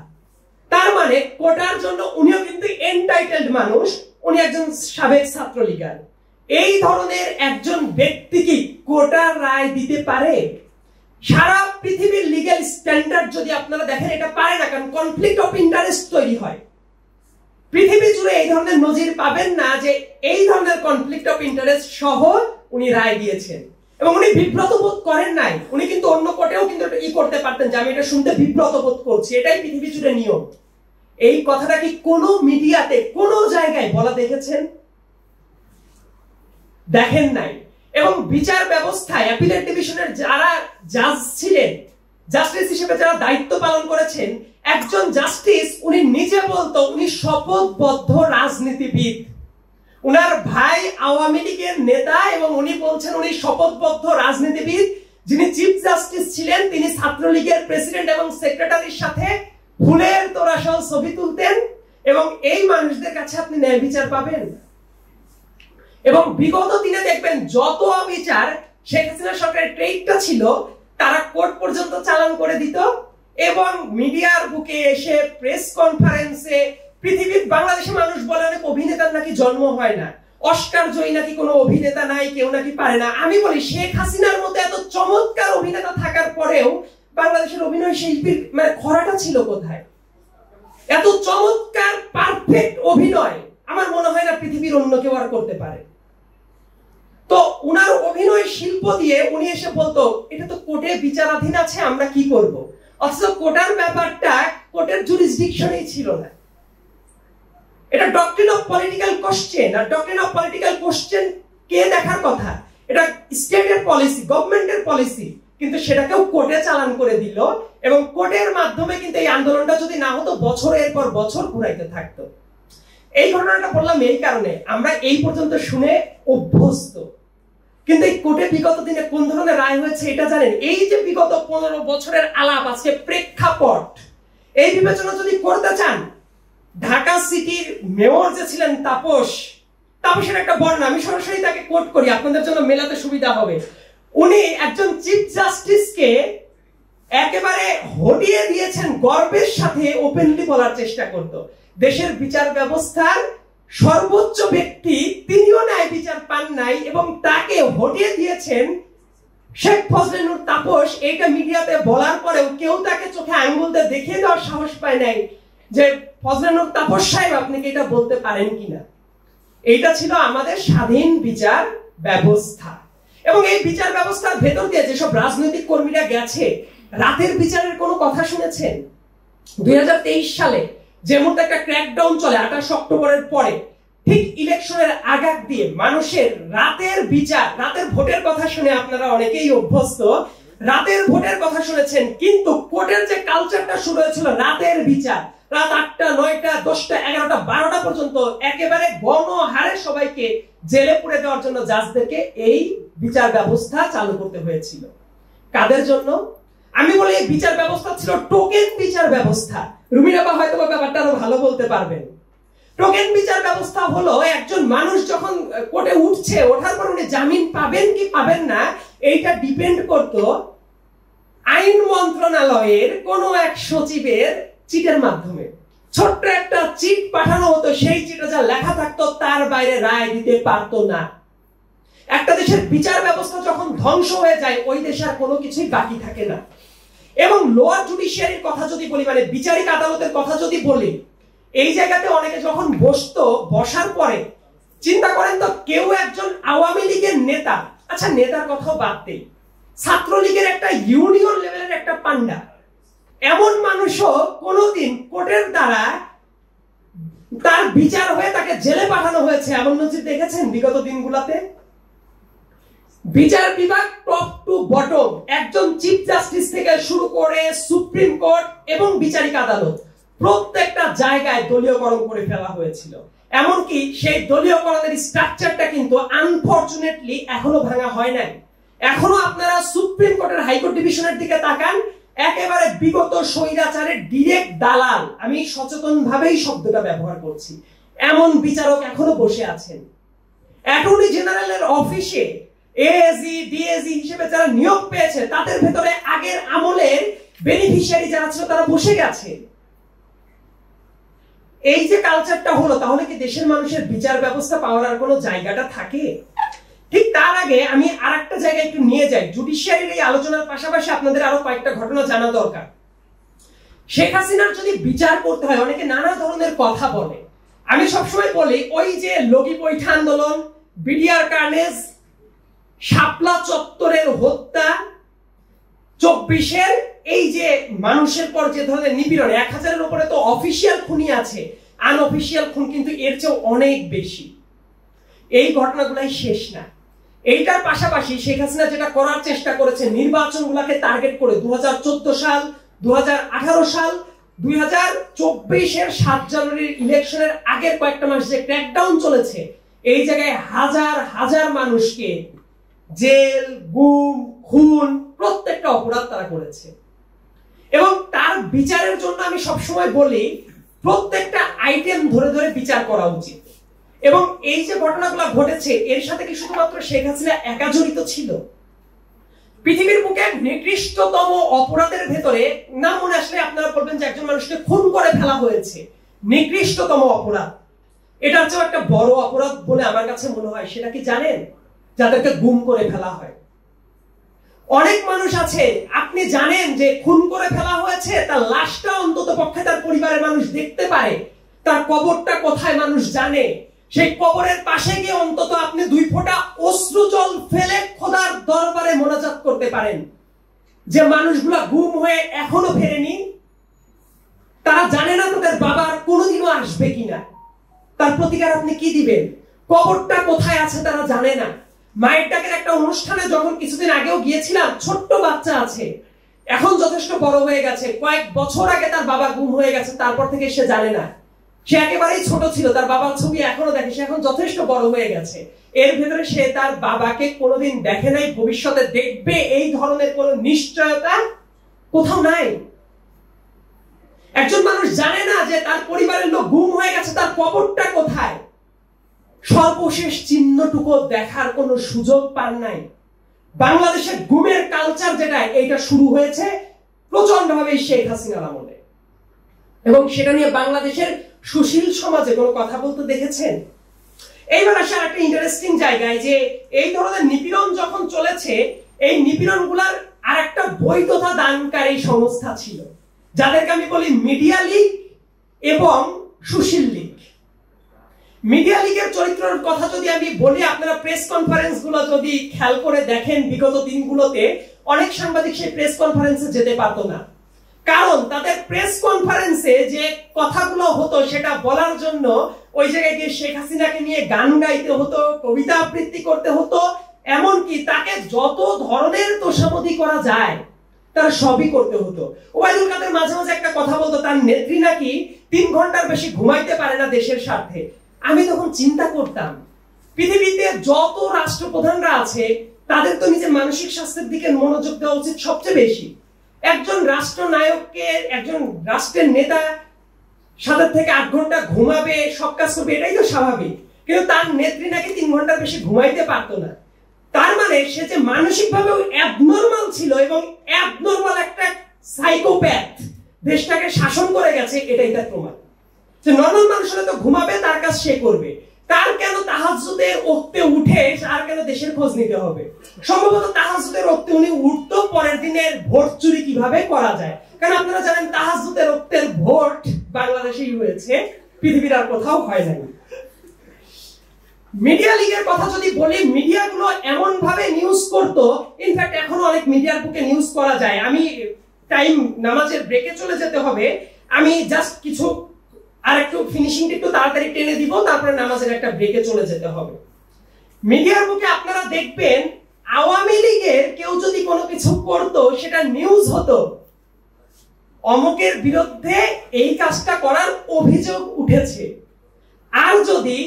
তার মানে কোটার জন্য উনিও কিন্তু এন্টাইটেলড মানুষ, উনি একজন সাবেক ছাত্রলীগার। এই ধরনের একজন ব্যক্তি কি কোটার রায় দিতে পারে? সারা পৃথিবীর লিগ্যাল স্ট্যান্ডার্ড যদি আপনারা দেখেন, এটা পারে না, কারণ কনফ্লিক্ট অফ ইন্টারেস্ট তৈরি হয়। পৃথিবী জুড়ে এই ধরনের নজির পাবেন না যে এই ধরনের কনফ্লিক্ট অফ ইন্টারেস্ট সহ উনি রায় দিয়েছেন। এবং উনি বিব্রত বোধ করেন নাই। উনি কিন্তু অন্য কোর্টেও কিন্তু ই করতে পারতেন যে আমি এটা শুনতে বিব্রত বোধ করছি, এটাই পৃথিবী জুড়ে নিয়ম। এই কথাটা কি কোনো মিডিয়াতে কোনো জায়গায় বলা দেখেছেন? দেখেন নাই। এবং বিচার ব্যবস্থায় অ্যাপিলেট ডিভিশনের যারা জাজ ছিলেন, জাস্টিস হিসেবে যারা দায়িত্ব পালন করেছেন, একজন জাস্টিস উনি নিজে বলতো উনি শপথবদ্ধ রাজনীতিবিদ। উনার ভাই আওয়ামী লীগের নেতা এবং উনি বলছেন উনি শপথবদ্ধ রাজনীতিবিদ। যিনি চিফ জাস্টিস ছিলেন তিনি ছাত্রলীগের প্রেসিডেন্ট এবং সেক্রেটারির সাথে ফুলের তোড়া সহ ছবি তুলতেন। এবং এই মানুষদের কাছে আপনি ন্যায় বিচার পাবেন। এবং বিগত দিনে দেখবেন যত অবিচার শেখ হাসিনা সরকারের ট্রেডটা ছিল তারা কোর্ট পর্যন্ত চালান করে দিত এবং মিডিয়ার বুকে এসে প্রেস কনফারেন্সে পৃথিবীর বাংলাদেশে মানুষ বলে অনেক অভিনেতার নাকি জন্ম হয় না, অস্কার জয়ী নাকি কোনো অভিনেতা নাই, কেউ নাকি পারে না। আমি বলি শেখ হাসিনার মতো এত চমৎকার অভিনেতা থাকার পরেও বাংলাদেশের অভিনয় শিল্পীর মানে খরাটা ছিল কোথায়? এত চমৎকার পারফেক্ট অভিনয় আমার মনে হয় না পৃথিবীর অন্য কেউ আর করতে পারে। তো উনার অভিনয় শিল্প দিয়ে উনি এসে বলতো এটা তো কোর্টে বিচারাধীন আছে, আমরা কি করব? অথচ কোর্টের ব্যাপারটা কোর্টের জুরিসডিকশনেই ছিল না। এটা ডক্ট্রিন অফ পলিটিক্যাল কোশ্চেন, আর ডক্ট্রিন অফ পলিটিক্যাল কোশ্চেন কে দেখার কথা? এটা স্টেটের পলিসি, গভর্নমেন্টের পলিসি, কিন্তু সেটাকেও কোর্টে চালান করে দিল। এবং কোর্টের মাধ্যমে কিন্তু এই আন্দোলনটা যদি না হতো বছরের পর বছর ঘুরাইতে থাকতো। এই ঘটনাটা বললাম এই কারণে আমরা এই পর্যন্ত শুনে অভ্যস্ত, কিন্তু এই কোর্টে বিগত দিনে কোন ধরনের রায় হয়েছে এটা জানেন? এই যে বিগত 15 বছরের আলাপ আছে প্রেক্ষাপট, এই বিবেচনা যদি করতে চান, ঢাকা সিটির মেয়র যে ছিলেন তাপসের একটা বর্ণনা আমি সরাসরি তাকে কোট করি, আপনাদের জন্য মেলাতে সুবিধা হবে। উনি একজন চিফ জাস্টিসকে একেবারে হটিয়ে দিয়েছেন, গর্বের সাথে ওপেনলি বলার চেষ্টা করত দেশের বিচার ব্যবস্থার সর্বোচ্চ ব্যক্তি তিনিও ন্যায় বিচার পান নাই এবং তাকে হটিয়ে দিয়েছেন শেখ ফজলে নূর তাপস। এইটা মিডিয়াতে বলার পরেও কেউ তাকে চোখে আঙ্গুল দিয়ে দেখিয়ে দেওয়ার সাহস পায় নাই যে ফজলে নূর তাপস সাহেব আপনি কি এটা বলতে পারেন কিনা। এইটা ছিল আমাদের স্বাধীন বিচার ব্যবস্থা। এবং এই বিচার ব্যবস্থার ভেতর দিয়ে যেসব রাজনৈতিক কর্মীরা গেছে, রাতের বিচারের কোনো কথা শুনেছেন? 2023 সালে যে মুহূর্তে একটা ক্র্যাকডাউন চলে 28 অক্টোবরের পরে, ঠিক ইলেকশনের আগাগ দিয়ে মানুষের রাতের বিচার, রাতের ভোটের কথা শুনে আপনারা অনেকেই অভ্যস্ত, রাতের ভোটের কথা শুনেছেন, কিন্তু কোর্টের যে কালচারটা শুরু হয়েছিল রাতের বিচার, রাত 8টা 9টা 10টা 11টা 12টা পর্যন্ত একেবারে গণহারে সবাইকে জেলে পুরে দেওয়ার জন্য জাজদেরকে এই বিচার ব্যবস্থা চালু করতে হয়েছিল। কাদের জন্য? আমি বলি এই বিচার ব্যবস্থা ছিল টোকেন বিচার ব্যবস্থা। রুমিরাবা হয়তো ব্যাপারটা আরো ভালো বলতে পারবেন। টোকেন বিচার ব্যবস্থা হলো একজন মানুষ যখন কোর্টে উঠছে, ওঠার পর উনি জামিন পাবেন কি পাবেন না এইটা ডিপেন্ড করত আইন মন্ত্রণালয়ের কোনো এক সচিবের চিটের মাধ্যমে। ছোট্ট একটা চিট পাঠানো হতো, সেই চিটে যা লেখা থাকতো তার বাইরে রায় দিতে পারতো না। একটা দেশের বিচার ব্যবস্থা যখন ধ্বংস হয়ে যায় ওই দেশে আর কোনো কিছুই বাকি থাকে না। এবং লোয়ার জুডিশিয়ারির কথা যদি বলি, মানে বিচারিক আদালতের কথা যদি বলি, এই জায়গাতে অনেকে যখন বসতো, বসার পরে চিন্তা করেন তো কেউ একজন আওয়ামী লীগের নেতা, আচ্ছা নেতার কথাও বাদ দেই, ছাত্রলীগের একটা ইউনিয়ন লেভেলের একটা পান্ডা, এমন মানুষও কোনোদিন কোর্টের দ্বারা তার বিচার হয়ে তাকে জেলে পাঠানো হয়েছে এমন নজির দেখেছেন বিগত দিনগুলোতে? বিচার বিভাগ টপ টু বটম, একজন চিফ জাস্টিস থেকে শুরু করে সুপ্রিম কোর্ট এবং বিচারিক আদালত, প্রত্যেকটা জায়গায় দলীয়করণ করে ফেলা হয়েছিল। এমনকি সেই দলীয়করণের স্ট্রাকচারটা কিন্তু আনফরচুনেটলি এখনো ভাঙা হয় নাই। এখনো আপনারা সুপ্রিম কোর্টের হাইকোর্ট ডিভিশনের দিকে তাকান, একেবারে বিগত স্বৈরাচারের ডিরেক্ট দালাল, আমি সচেতন ভাবেই শব্দটা ব্যবহার করছি, এমন বিচারক এখনো বসে আছেন। অ্যাটর্নি জেনারেলের অফিসে এএজি ডিএজি হিসেবে যারা নিয়োগ পেয়েছে তাদের ভেতরে আগের আমলের বেনিফিশিয়ারি যারা ছিল তারা বসে গেছে। এই যে কালচারটা হলো, তাহলে কি দেশের মানুষের বিচার ব্যবস্থা পাওয়ার আর কোনো জায়গাটা থাকে? ঠিক তার আগে আমি আরেকটা জায়গায় একটু নিয়ে যাই। জুডিশিয়ারির এই আলোচনার পাশাপাশি আপনাদের আরো কয়েকটা ঘটনা জানা দরকার। শেখ হাসিনার যদি বিচার করতে হয় অনেকে নানা ধরনের কথা বলে। আমি সবসময় বলি ওই যে লগি বৈঠা আন্দোলন, বিডিআর কার্নেজ, শাপলা চত্বরের হত্যা, 24-এর এই যে মানুষের পর যে ধরনের নিপীড়ন, 1000-এর উপরে তো অফিসিয়াল খুনি আছে, আনঅফিসিয়াল খুন কিন্তু এর চেয়ে অনেক বেশি। এই ঘটনাগুলাই শেষ না। এইটার পাশাপাশি শেখ হাসিনা যেটা করার চেষ্টা করেছে, নির্বাচনগুলোকে টার্গেট করে 2014 সাল, 2018 সাল, 2024-এর 7 জানুয়ারির ইলেকশনের আগের কয়েকটা মাস যে ক্র্যাকডাউন চলেছে, এই জায়গায় হাজার হাজার মানুষকে জেল, গুম, খুন, প্রত্যেকটা অপরাধ তারা করেছে। এবং তার বিচারের জন্য আমি সবসময় বলি প্রত্যেকটা আইটেম ধরে ধরে বিচার করা উচিত। এবং এই যে ঘটনাগুলো ঘটেছে এর সাথে কি শুধুমাত্র শেখ হাসিনা একা জড়িত ছিল? পৃথিবীর বুকে নিকৃষ্টতম অপরাধের ভেতরে নাম মনে আসলে আপনারা বলবেন যে একজন মানুষকে খুন করে ফেলা হয়েছে, নিকৃষ্টতম অপরাধ। এটা হচ্ছে একটা বড় অপরাধ বলে আমার কাছে মনে হয়। সেটা কি জানেন? যাদেরকে গুম করে ফেলা হয়। অনেক মানুষ আছে আপনি জানেন যে খুন করে ফেলা হয়েছে, তার লাশটা অন্তত পক্ষে তার পরিবারের মানুষ দেখতে পারে, তার কবরটা কোথায় মানুষ জানে, সেই কবরের পাশে গিয়ে অন্তত আপনি 2 ফোঁটা অশ্রু জল ফেলে খোদার দরবারে মোনাজাত করতে পারেন যে মানুষগুলা গুম হয়ে এখনো ফেরেনি। তারা জানে না তাদের বাবা কোনোদিনও আসবে কিনা, তার প্রতিকার আপনি কি দিবেন, কবরটা কোথায় আছে তারা জানে না। মায়ের ডাকের একটা অনুষ্ঠানে যখন কিছুদিন আগেও গিয়েছিলাম, ছোট্ট বাচ্চা আছে, এখন যথেষ্ট বড় হয়ে গেছে, কয়েক বছর আগে তার বাবা গুম হয়ে গেছে, তারপর থেকে সে জানে না। সে একেবারেই ছোট ছিল, তার বাবার ছবি এখনো দেখে, সে এখন যথেষ্ট বড় হয়ে গেছে। এর ভেতরে সে তার বাবাকে কোনোদিন দেখে নাই, ভবিষ্যতে দেখবে এই ধরনের কোন নিশ্চয়তা কোথাও নাই। একজন মানুষ জানে না যে তার পরিবারের লোক গুম হয়ে গেছে, তার কবরটা কোথায়, সর্বশেষ চিহ্নটুকু দেখার কোন সুযোগ পান নাই। বাংলাদেশের গুমের কালচার যেটা, এইটা শুরু হয়েছে প্রচন্ডভাবে শেখ হাসিনার আমলে। এবং সেটা নিয়ে বাংলাদেশের সুশীল সমাজে কোনো কথা বলতে দেখেছেন? এইবার আসে একটা ইন্টারেস্টিং জায়গায়, যে এই ধরনের নিপীড়ন যখন চলেছে, এই নিপীড়নগুলার আর একটা বৈধতা দানকারী সংস্থা ছিল, যাদেরকে আমি বলি মিডিয়া লীগ এবং সুশীল লীগ। মিডিয়া লীগের চরিত্রের কথা যদি আমি বলি, আপনারা প্রেস কনফারেন্স গুলো যদি খেয়াল করে দেখেন, বিগত দিনগুলোতে অনেক সাংবাদিক সেই প্রেস কনফারেন্সে যেতে পারতো না, কারণ তাদের প্রেস কনফারেন্সে যে কথাগুলো হতো সেটা বলার জন্য ওই জায়গায় গিয়ে শেখ হাসিনাকে নিয়ে গান গাইতে হতো, কবিতা আবৃত্তি করতে হতো, এমনকি তাকে যত ধরনের তোষামোদি করা যায় তারা সবই করতে হতো। ওবায়দুল কাদের মাঝে মাঝে একটা কথা বলতো, তার নেত্রী নাকি 3 ঘন্টার বেশি ঘুমাইতে পারে না দেশের স্বার্থে। আমি তখন চিন্তা করতাম, পৃথিবীতে যত রাষ্ট্রপ্রধানরা আছে তাদের তো নিজের মানসিক স্বাস্থ্যের দিকে মনোযোগ দেওয়া উচিত সবচেয়ে বেশি। একজন রাষ্ট্রনায়ককে, একজন রাষ্ট্রের নেতা 7 থেকে 8 ঘন্টা ঘুমাবে, সব কাজ করবে, এটাই তো স্বাভাবিক। কিন্তু তার নেত্রী নাকি 3 ঘন্টার বেশি ঘুমাইতে পারতো না। তার মানে সে যে মানসিকভাবে অ্যাবনর্মাল ছিল এবং অ্যাবনর্মাল একটা সাইকোপ্যাথ দেশটাকে শাসন করে গেছে, এটাই তার প্রমাণ। যে নরমাল মানুষরা তো ঘুমাবে, তার কাজ সে করবে, তার কেন তাহাজ্জুদের ওক্তে উঠে আর কেন দেশের খোঁজ নিতে হবে? সম্ভবত তাহাজ্জুদের ওক্তে উনি উঠতো পরের দিনের ভোট চুরি কিভাবে করা যায়, কারণ আপনারা জানেন তাহাজ্জুদের ওক্তের ভোট বাংলাদেশেই হয়েছে, পৃথিবীর আর কোথাও হয় নাই। মিডিয়া লীগের কথা যদি বলি, মিডিয়াগুলো এমন ভাবে নিউজ করতো, ইনফ্যাক্ট এখনো অনেক মিডিয়ার বুকে নিউজ করা যায়। আমি টাইম নামাজের ব্রেকে চলে যেতে হবে, আমি জাস্ট কিছু আর একটু ফিনিশিংটা একটু তাড়াতাড়ি টেনে দিব, তারপরে নামাজের একটা ব্রেকে চলে যেতে হবে। মিডিয়ার বুকে আপনারা দেখবেন আওয়ামী লীগের কেউ যদি কোনো কিছু করতো সেটা নিউজ হতো, অমুকের বিরুদ্ধে এই কাজটা করার অভিযোগ উঠেছে। আর যদি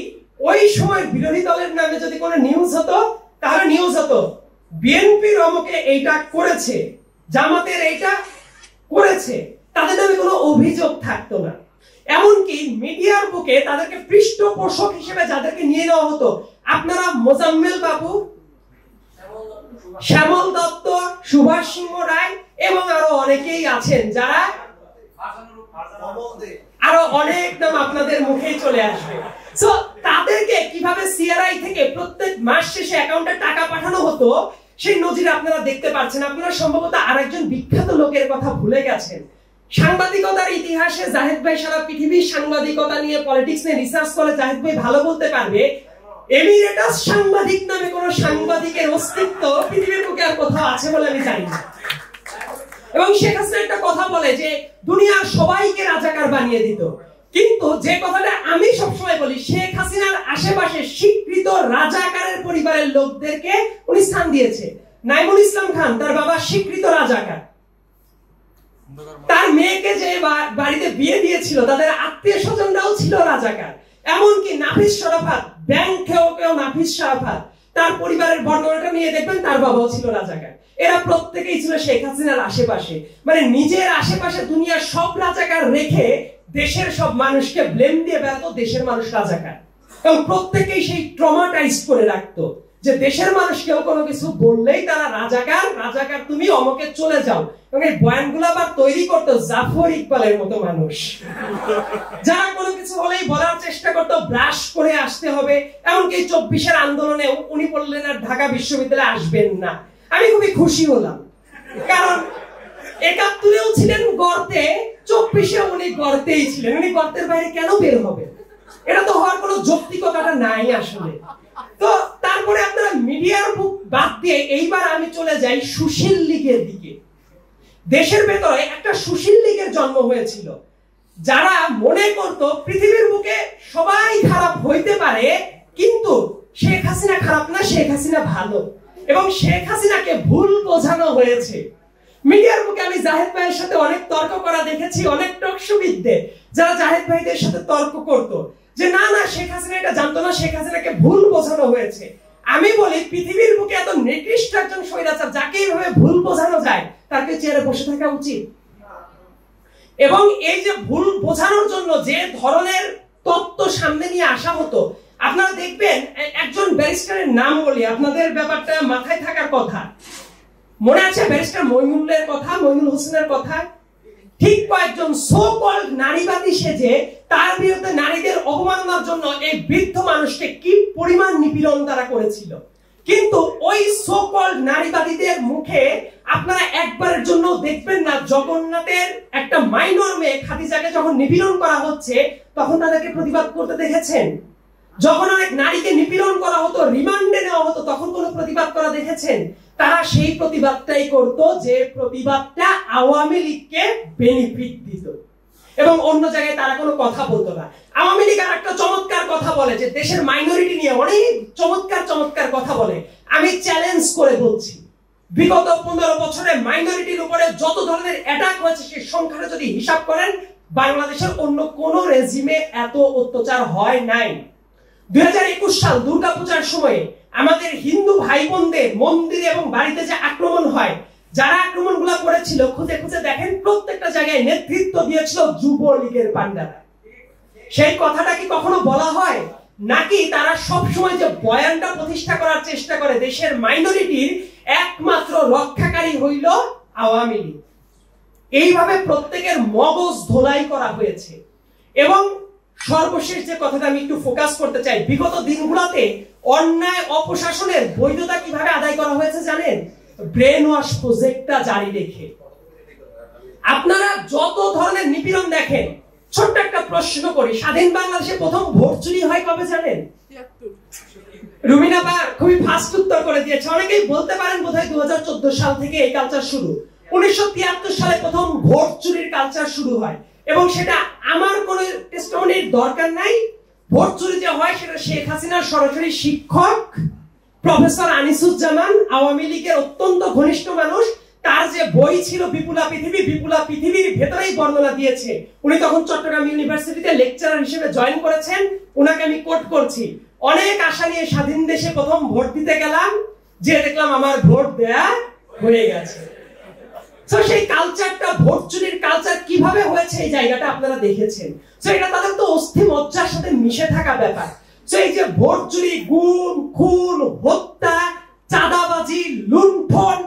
ওই সময় বিরোধী দলের নামে যদি কোনো নিউজ হতো, তাহলে নিউজ হতো বিএনপির অমুকে এইটা করেছে, জামাতের এইটা করেছে, তাদের নামে কোনো অভিযোগ থাকতো না। এমনকি মিডিয়ার বুকে তাদেরকে পৃষ্ঠপোষক হিসেবে যাদেরকে নিয়ে নেওয়া হতো, আপনারা মোজাম্মেল বাবু, শ্যামল দত্ত, সুভাষ সিংহ রায় এবং আরো অনেকেই আছেন, যারা আরো অনেক নাম আপনাদের মুখেই চলে আসবে। সো তাদেরকে কিভাবে সিআরআই থেকে প্রত্যেক মাস শেষে অ্যাকাউন্টে টাকা পাঠানো হতো সেই নজির আপনারা দেখতে পাচ্ছেন। আপনারা সম্ভবত আরেকজন বিখ্যাত লোকের কথা ভুলে গেছেন। সাংবাদিকতার ইতিহাসে জাহিদ ভাই সারা পৃথিবীর সাংবাদিকতা নিয়ে, পলিটিক্স নিয়ে রিসার্চ করে, জাহিদ ভাই ভালো বলতে পারবে। এমিরেটাস সাংবাদিক নামে কোন সাংবাদিকের অস্তিত্ব পৃথিবীর বুকে আর কোথাও আছে বলে আমি জানি না। এবং শেখ হাসিনা একটা কথা বলে যে দুনিয়ার সবাইকে রাজাকার বানিয়ে দিত, কিন্তু যে কথাটা আমি সবসময় বলি, শেখ হাসিনার আশেপাশে স্বীকৃত রাজাকারের পরিবারের লোকদেরকে উনি স্থান দিয়েছে। নাইমুল ইসলাম খান তার বাবা স্বীকৃত রাজাকার, তার মেয়েকে যে বাড়িতে বিয়ে দিয়েছিল তাদের আত্মীয় স্বজনরাও ছিল রাজাকার। এমনকি নাফিস শরাফত, ব্যাংকেও নাফিস শরাফত, তার পরিবারের বর্ণনাটা নিয়ে দেখবেন তার বাবাও ছিল রাজাকার। এরা প্রত্যেকেই ছিল শেখ হাসিনার আশেপাশে, মানে নিজের আশেপাশে দুনিয়ার সব রাজাকার রেখে দেশের সব মানুষকে ব্লেম দিয়ে বেড়াতো দেশের মানুষ রাজাকার, এবং প্রত্যেকেই সেই ট্রমাটাইজড করে রাখতো যে দেশের মানুষ কেউ কোনো কিছু বললেই তারা রাজাকার, রাজাকার তুমি অমকে চলে যাও। এবং এই বয়ানগুলো আবার তৈরি করতো জাফর ইকবালের মতো মানুষ, যারা কোনো কিছু হলেই বলার চেষ্টা করতো ব্রাশ করে আসতে হবে। এমনকি 24-এর আন্দোলনে উনি বললেন আর ঢাকা বিশ্ববিদ্যালয়ে আসবেন না। আমি খুবই খুশি হলাম, কারণ 71-এও ছিলেন গর্তে, 24-এ উনি গর্তেই ছিলেন। উনি গর্তের বাইরে কেন বের হবে? এটা তো হওয়ার কোনো যৌক্তিকতাটা নাই আসলে। তো তারপরে আপনারা মিডিয়ার বুক বাদ দিয়ে এইবার আমি চলে যাই সুশীল লীগের দিকে। দেশের ভেতরে একটা সুশীল লীগের জন্ম হয়েছিল, যারা মনে করত পৃথিবীর বুকে সবাই খারাপ হইতে পারে, কিন্তু শেখ হাসিনা খারাপ না, শেখ হাসিনা ভালো, এবং শেখ হাসিনাকে ভুল বোঝানো হয়েছে। মিডিয়ার বুকে আমি জাহেদ ভাইয়ের সাথে অনেক তর্ক করা দেখেছি, অনেক টকশোবিদদের যারা জাহেদ ভাইদের সাথে তর্ক করত যে না না শেখ হাসিনা এটা জানতো না, শেখ হাসিনাকে ভুল বোঝানো হয়েছে। আমি বলি পৃথিবীর বুকে এত নিকৃষ্ট একজন স্বৈরাচার যাকে এইভাবে ভুল বোঝানো যায়, তাকে চেয়ারে বসে থাকা উচিত। এবং এই যে ভুল বোঝানোর জন্য যে ধরনের তত্ত্ব সামনে নিয়ে আসা হতো, আপনারা দেখবেন একজন ব্যারিস্টারের নাম বলি, আপনাদের ব্যাপারটা মাথায় থাকার কথা। মনে আছে ব্যারিস্টার মইনুলের কথা, মইনুল হোসেনের কথা? ঠিক কয়েকজন সো কল্ড নারীবাদী সেজে তার বিরুদ্ধে নারীদের অবমাননার জন্য এই বৃদ্ধ মানুষকে কি পরিমাণ নিপীড়ন তারা করেছিল। কিন্তু ওই সো কল্ড নারীবাদীদের মুখে আপনারা একবারের জন্য দেখবেন না জগন্নাথের একটা মাইনর মেয়ে খাদিজাকে যখন নিপীড়ন করা হচ্ছে তখন তাদেরকে প্রতিবাদ করতে দেখেছেন? যখন অনেক নারীকে নিপীড়ন করা হতো, রিমান্ডে নেওয়া হতো, তখন কোনো প্রতিবাদ করা দেখেছেন? তারা সেই প্রতিবাদটাই করত যে প্রতিবাদটা আওয়ামী লীগকে বেনিফিট দিত, এবং অন্য জায়গায় তারা কোনো কথা বলতো না। আওয়ামী লীগ আর একটা চমৎকার কথা বলে যে দেশের মাইনরিটি নিয়ে অনেক চমৎকার চমৎকার কথা বলে। আমি চ্যালেঞ্জ করে বলছি, বিগত 15 বছরে মাইনরিটির উপরে যত ধরনের অ্যাটাক হয়েছে সেই সংখ্যাটা যদি হিসাব করেন, বাংলাদেশের অন্য কোন রেজিমে এত অত্যাচার হয় নাই। 2021 সাল দুর্গাপূজার সময়ে আমাদের হিন্দু ভাই বোনদের মন্দিরে এবং বাড়িতে যে আক্রমণ হয়, যারা আক্রমণগুলো করেছিল খুঁজে খুঁজে দেখেন প্রত্যেকটা জায়গায় নেতৃত্ব দিয়েছিল যুবলীগের পান্ডারা। সেই কথাটা কি কখনো বলা হয়? নাকি তারা সব সময় যে বয়ানটা প্রতিষ্ঠা করার চেষ্টা করে দেশের মাইনরিটির একমাত্র রক্ষাকারী হইল আওয়ামী লীগ? এইভাবে প্রত্যেকের মগজ ধোলাই করা হয়েছে। এবং সর্বশেষ যে কথাটা আমি একটু ফোকাস করতে চাই, বিগত দিনগুলোতে অন্যায় অপশাসনের বৈধতা কিভাবে আদায় করা হয়েছে জানেন? ব্রেন ওয়াশ প্রজেক্টটা জারি রেখে আপনারা যত ধরনের নিপীড়ন দেখেন। ছোট্ট একটা প্রশ্ন করি, স্বাধীন বাংলাদেশে প্রথম ভোট চুরি হয় কবে জানেন? রুমিনা বা খুবই ফাস্ট উত্তর করে দিয়েছে। অনেকেই বলতে পারেন বোধহয় 2014 সাল থেকে এই কালচার শুরু। 1973 সালে প্রথম ভোট চুরির কালচার শুরু হয়, এবং সেটা আমার কোনো টেস্টিমনির দরকার নাই। ভোট চুরি যে হয় সেটা শেখ হাসিনার সরাসরি শিক্ষক প্রফেসর আনিসুজ্জামান, আওয়ামী লীগের অত্যন্ত ঘনিষ্ঠ মানুষ, তার যে বই ছিল বিপুলা পৃথিবী, বিপুলা পৃথিবীর ভেতরেই বর্ণনা দিয়েছে। উনি তখন চট্টগ্রাম ইউনিভার্সিটিতে লেকচারার হিসেবে জয়েন করেছেন। উনাকে আমি কোট করছি, অনেক আশা নিয়ে স্বাধীন দেশে প্রথম ভোট দিতে গেলাম, যে দেখলাম আমার ভোট দেয়া হয়ে গেছে। তো সেই কালচারটা, ভোট চুরির কালচার কিভাবে হয়েছে এই জায়গাটা আপনারা দেখেছেন। তো এটা তাদের তো অস্থি মজ্জার সাথে মিশে থাকা ব্যাপার। তো এই যে ভোট চুরি, গুম, খুন, হত্যা, চাঁদাবাজি, লুণ্ঠন,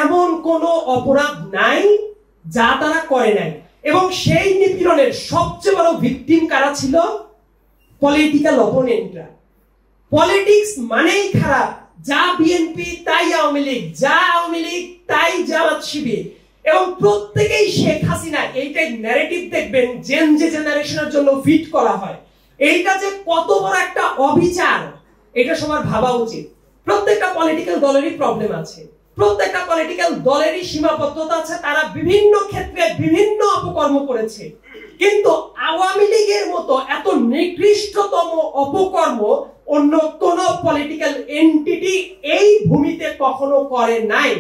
এমন কোন অপরাধ নাই যা তারা করে নাই। এবং সেই নিপীড়নের সবচেয়ে বড় ভিকটিম কারা ছিল? পলিটিক্যাল অপোনেন্টরা। পলিটিক্স মানেই খারাপ, যা বিএনপি তাই আওয়ামী লীগ, যা আওয়ামী লীগ তাই জামাত শিবির, এবং প্রত্যেকেই শেখ হাসিনা। এইটাই ন্যারেটিভ দেখবেন জেন জেনারেশনের জন্য ফিট করা হয়। এইটা যে কত বড় একটা অবিচার, এটা সবার ভাবা উচিত। প্রত্যেকটা পলিটিক্যাল দলেরই প্রবলেম আছে, প্রত্যেকটা পলিটিক্যাল দলেরই সীমাবদ্ধতা আছে, তারা বিভিন্ন ক্ষেত্রে বিভিন্ন অপকর্ম করেছে, কিন্তু আওয়ামী লীগের মতো এত নিকৃষ্টতম অপকর্ম অন্য কোন পলিটিক্যাল এন্টিটি এই ভূমিতে কখনো করে নাই।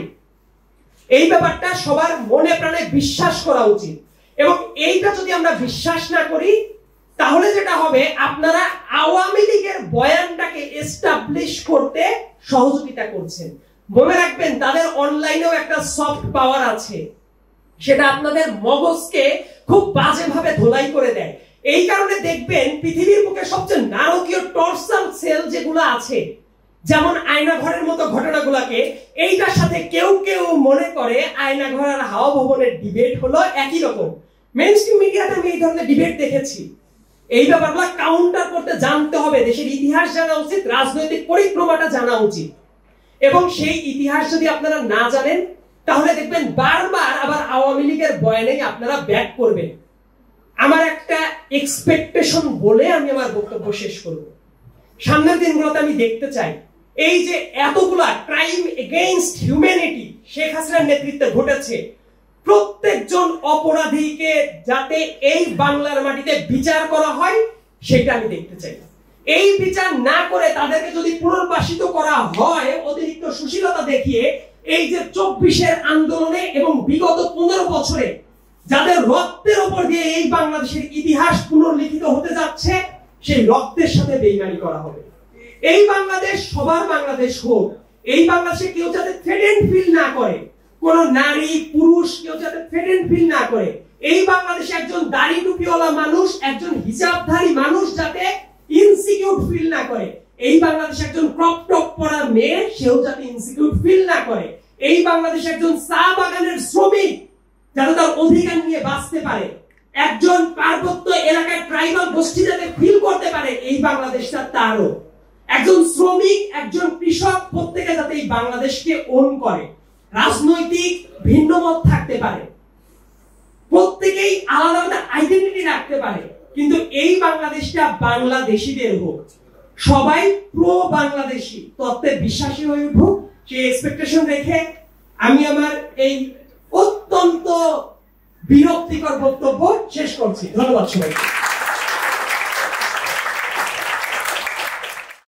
এই ব্যাপারটা সবার মনে প্রাণে বিশ্বাস করা উচিত, এবং এইটা যদি আমরা বিশ্বাস না করি তাহলে যেটা হবে, আপনারা আওয়ামী লীগের বয়ানটাকে এস্টাবলিশ করতে সহযোগিতা করছেন। মনে রাখবেন, তাদের অনলাইনেও একটা সফট পাওয়ার আছে, সেটা আপনাদের মগজকে খুব বাজেভাবে ধোলাই করে দেয়। এই কারণে দেখবেন পৃথিবীর বুকে সবচেয়ে নারকীয় টর্চার সেল যেগুলো আছে, যেমন আয়নাঘরের মতো ঘটনাগুলোকে, এইটার সাথে কেউ কেউ মনে করে আয়নাঘর আর হাওয়া ভবনের ডিবেট হলো একই রকম। মেইনস্ট্রিম মিডিয়াতে আমি এই ধরনের ডিবেট দেখেছি। এই ব্যাপারগুলো কাউন্টার করতে জানতে হবে, দেশের ইতিহাস জানা উচিত, রাজনৈতিক পরিক্রমাটা জানা উচিত, এবং সেই ইতিহাস যদি আপনারা না জানেন তাহলে দেখবেন বারবার আবার আওয়ামী লীগের বয়ানেই আপনারা ব্যাক করবেন। আমার একটা এক্সপেকটেশন বলে আমি আমার বক্তব্য শেষ করব। সামনের দিনগুলোতে আমি দেখতে চাই এই যে এতগুলা ক্রাইম এগেইনস্ট হিউম্যানিটি শেখ হাসিনার নেতৃত্বে ঘটেছে, প্রত্যেকজন অপরাধীকে যাতে এই বাংলার মাটিতে বিচার করা হয় সেটা আমি দেখতে চাই। এই বিচার না করে তাদেরকে যদি পুনর্বাসিত করা হয় অতিরিক্ত সুশীলতা দেখিয়ে, এই যে 24-এর আন্দোলনে এবং বিগত 15 বছরে যাদের রক্তের উপর দিয়ে এই বাংলাদেশের ইতিহাস পুনর্লিখিত হতে যাচ্ছে, সেই রক্তের সাথে বেইমানি করা হবে। এই বাংলাদেশ সবার বাংলাদেশ হোক, এই বাংলাদেশে কেউ যাতে থ্রেটেন্ড ফিল না করে, কোন নারী পুরুষ কেউ যাতে থ্রেটেন্ড ফিল না করে, এই বাংলাদেশে একজন দাড়ি টুপিওয়ালা মানুষ, একজন হিজাবধারী মানুষ যাতে ইনসিকিউর ফিল না করে, এই বাংলাদেশে একজন ক্রপ টপ পরা মেয়ে সেও যাতে ইনসিকিউর ফিল না করে, এই বাংলাদেশে একজন চা বাগানের শ্রমিক যাতে তার অধিকার নিয়ে বাঁচতে পারে, একজন পার্বত্য এলাকার ট্রাইবাল গোষ্ঠী যাতে ফিল করতে পারে এই বাংলাদেশটা তারও, একজন শ্রমিক, একজন কৃষক, প্রত্যেকে যাতে এই বাংলাদেশকে ওন করে। রাজনৈতিক ভিন্নমত থাকতে পারে, প্রত্যেকেই আলাদা আলাদা আইডেন্টিটি রাখতে পারে, কিন্তু এই বাংলাদেশটা বাংলাদেশিদের হোক, সবাই প্রো বাংলাদেশি তত্ত্বে বিশ্বাসী হয়ে উঠুক, সেই এক্সপেকটেশন রেখে আমি আমার এই অত্যন্ত বিরক্তিকর বক্তব্য শেষ করছি। ধন্যবাদ সবাইকে।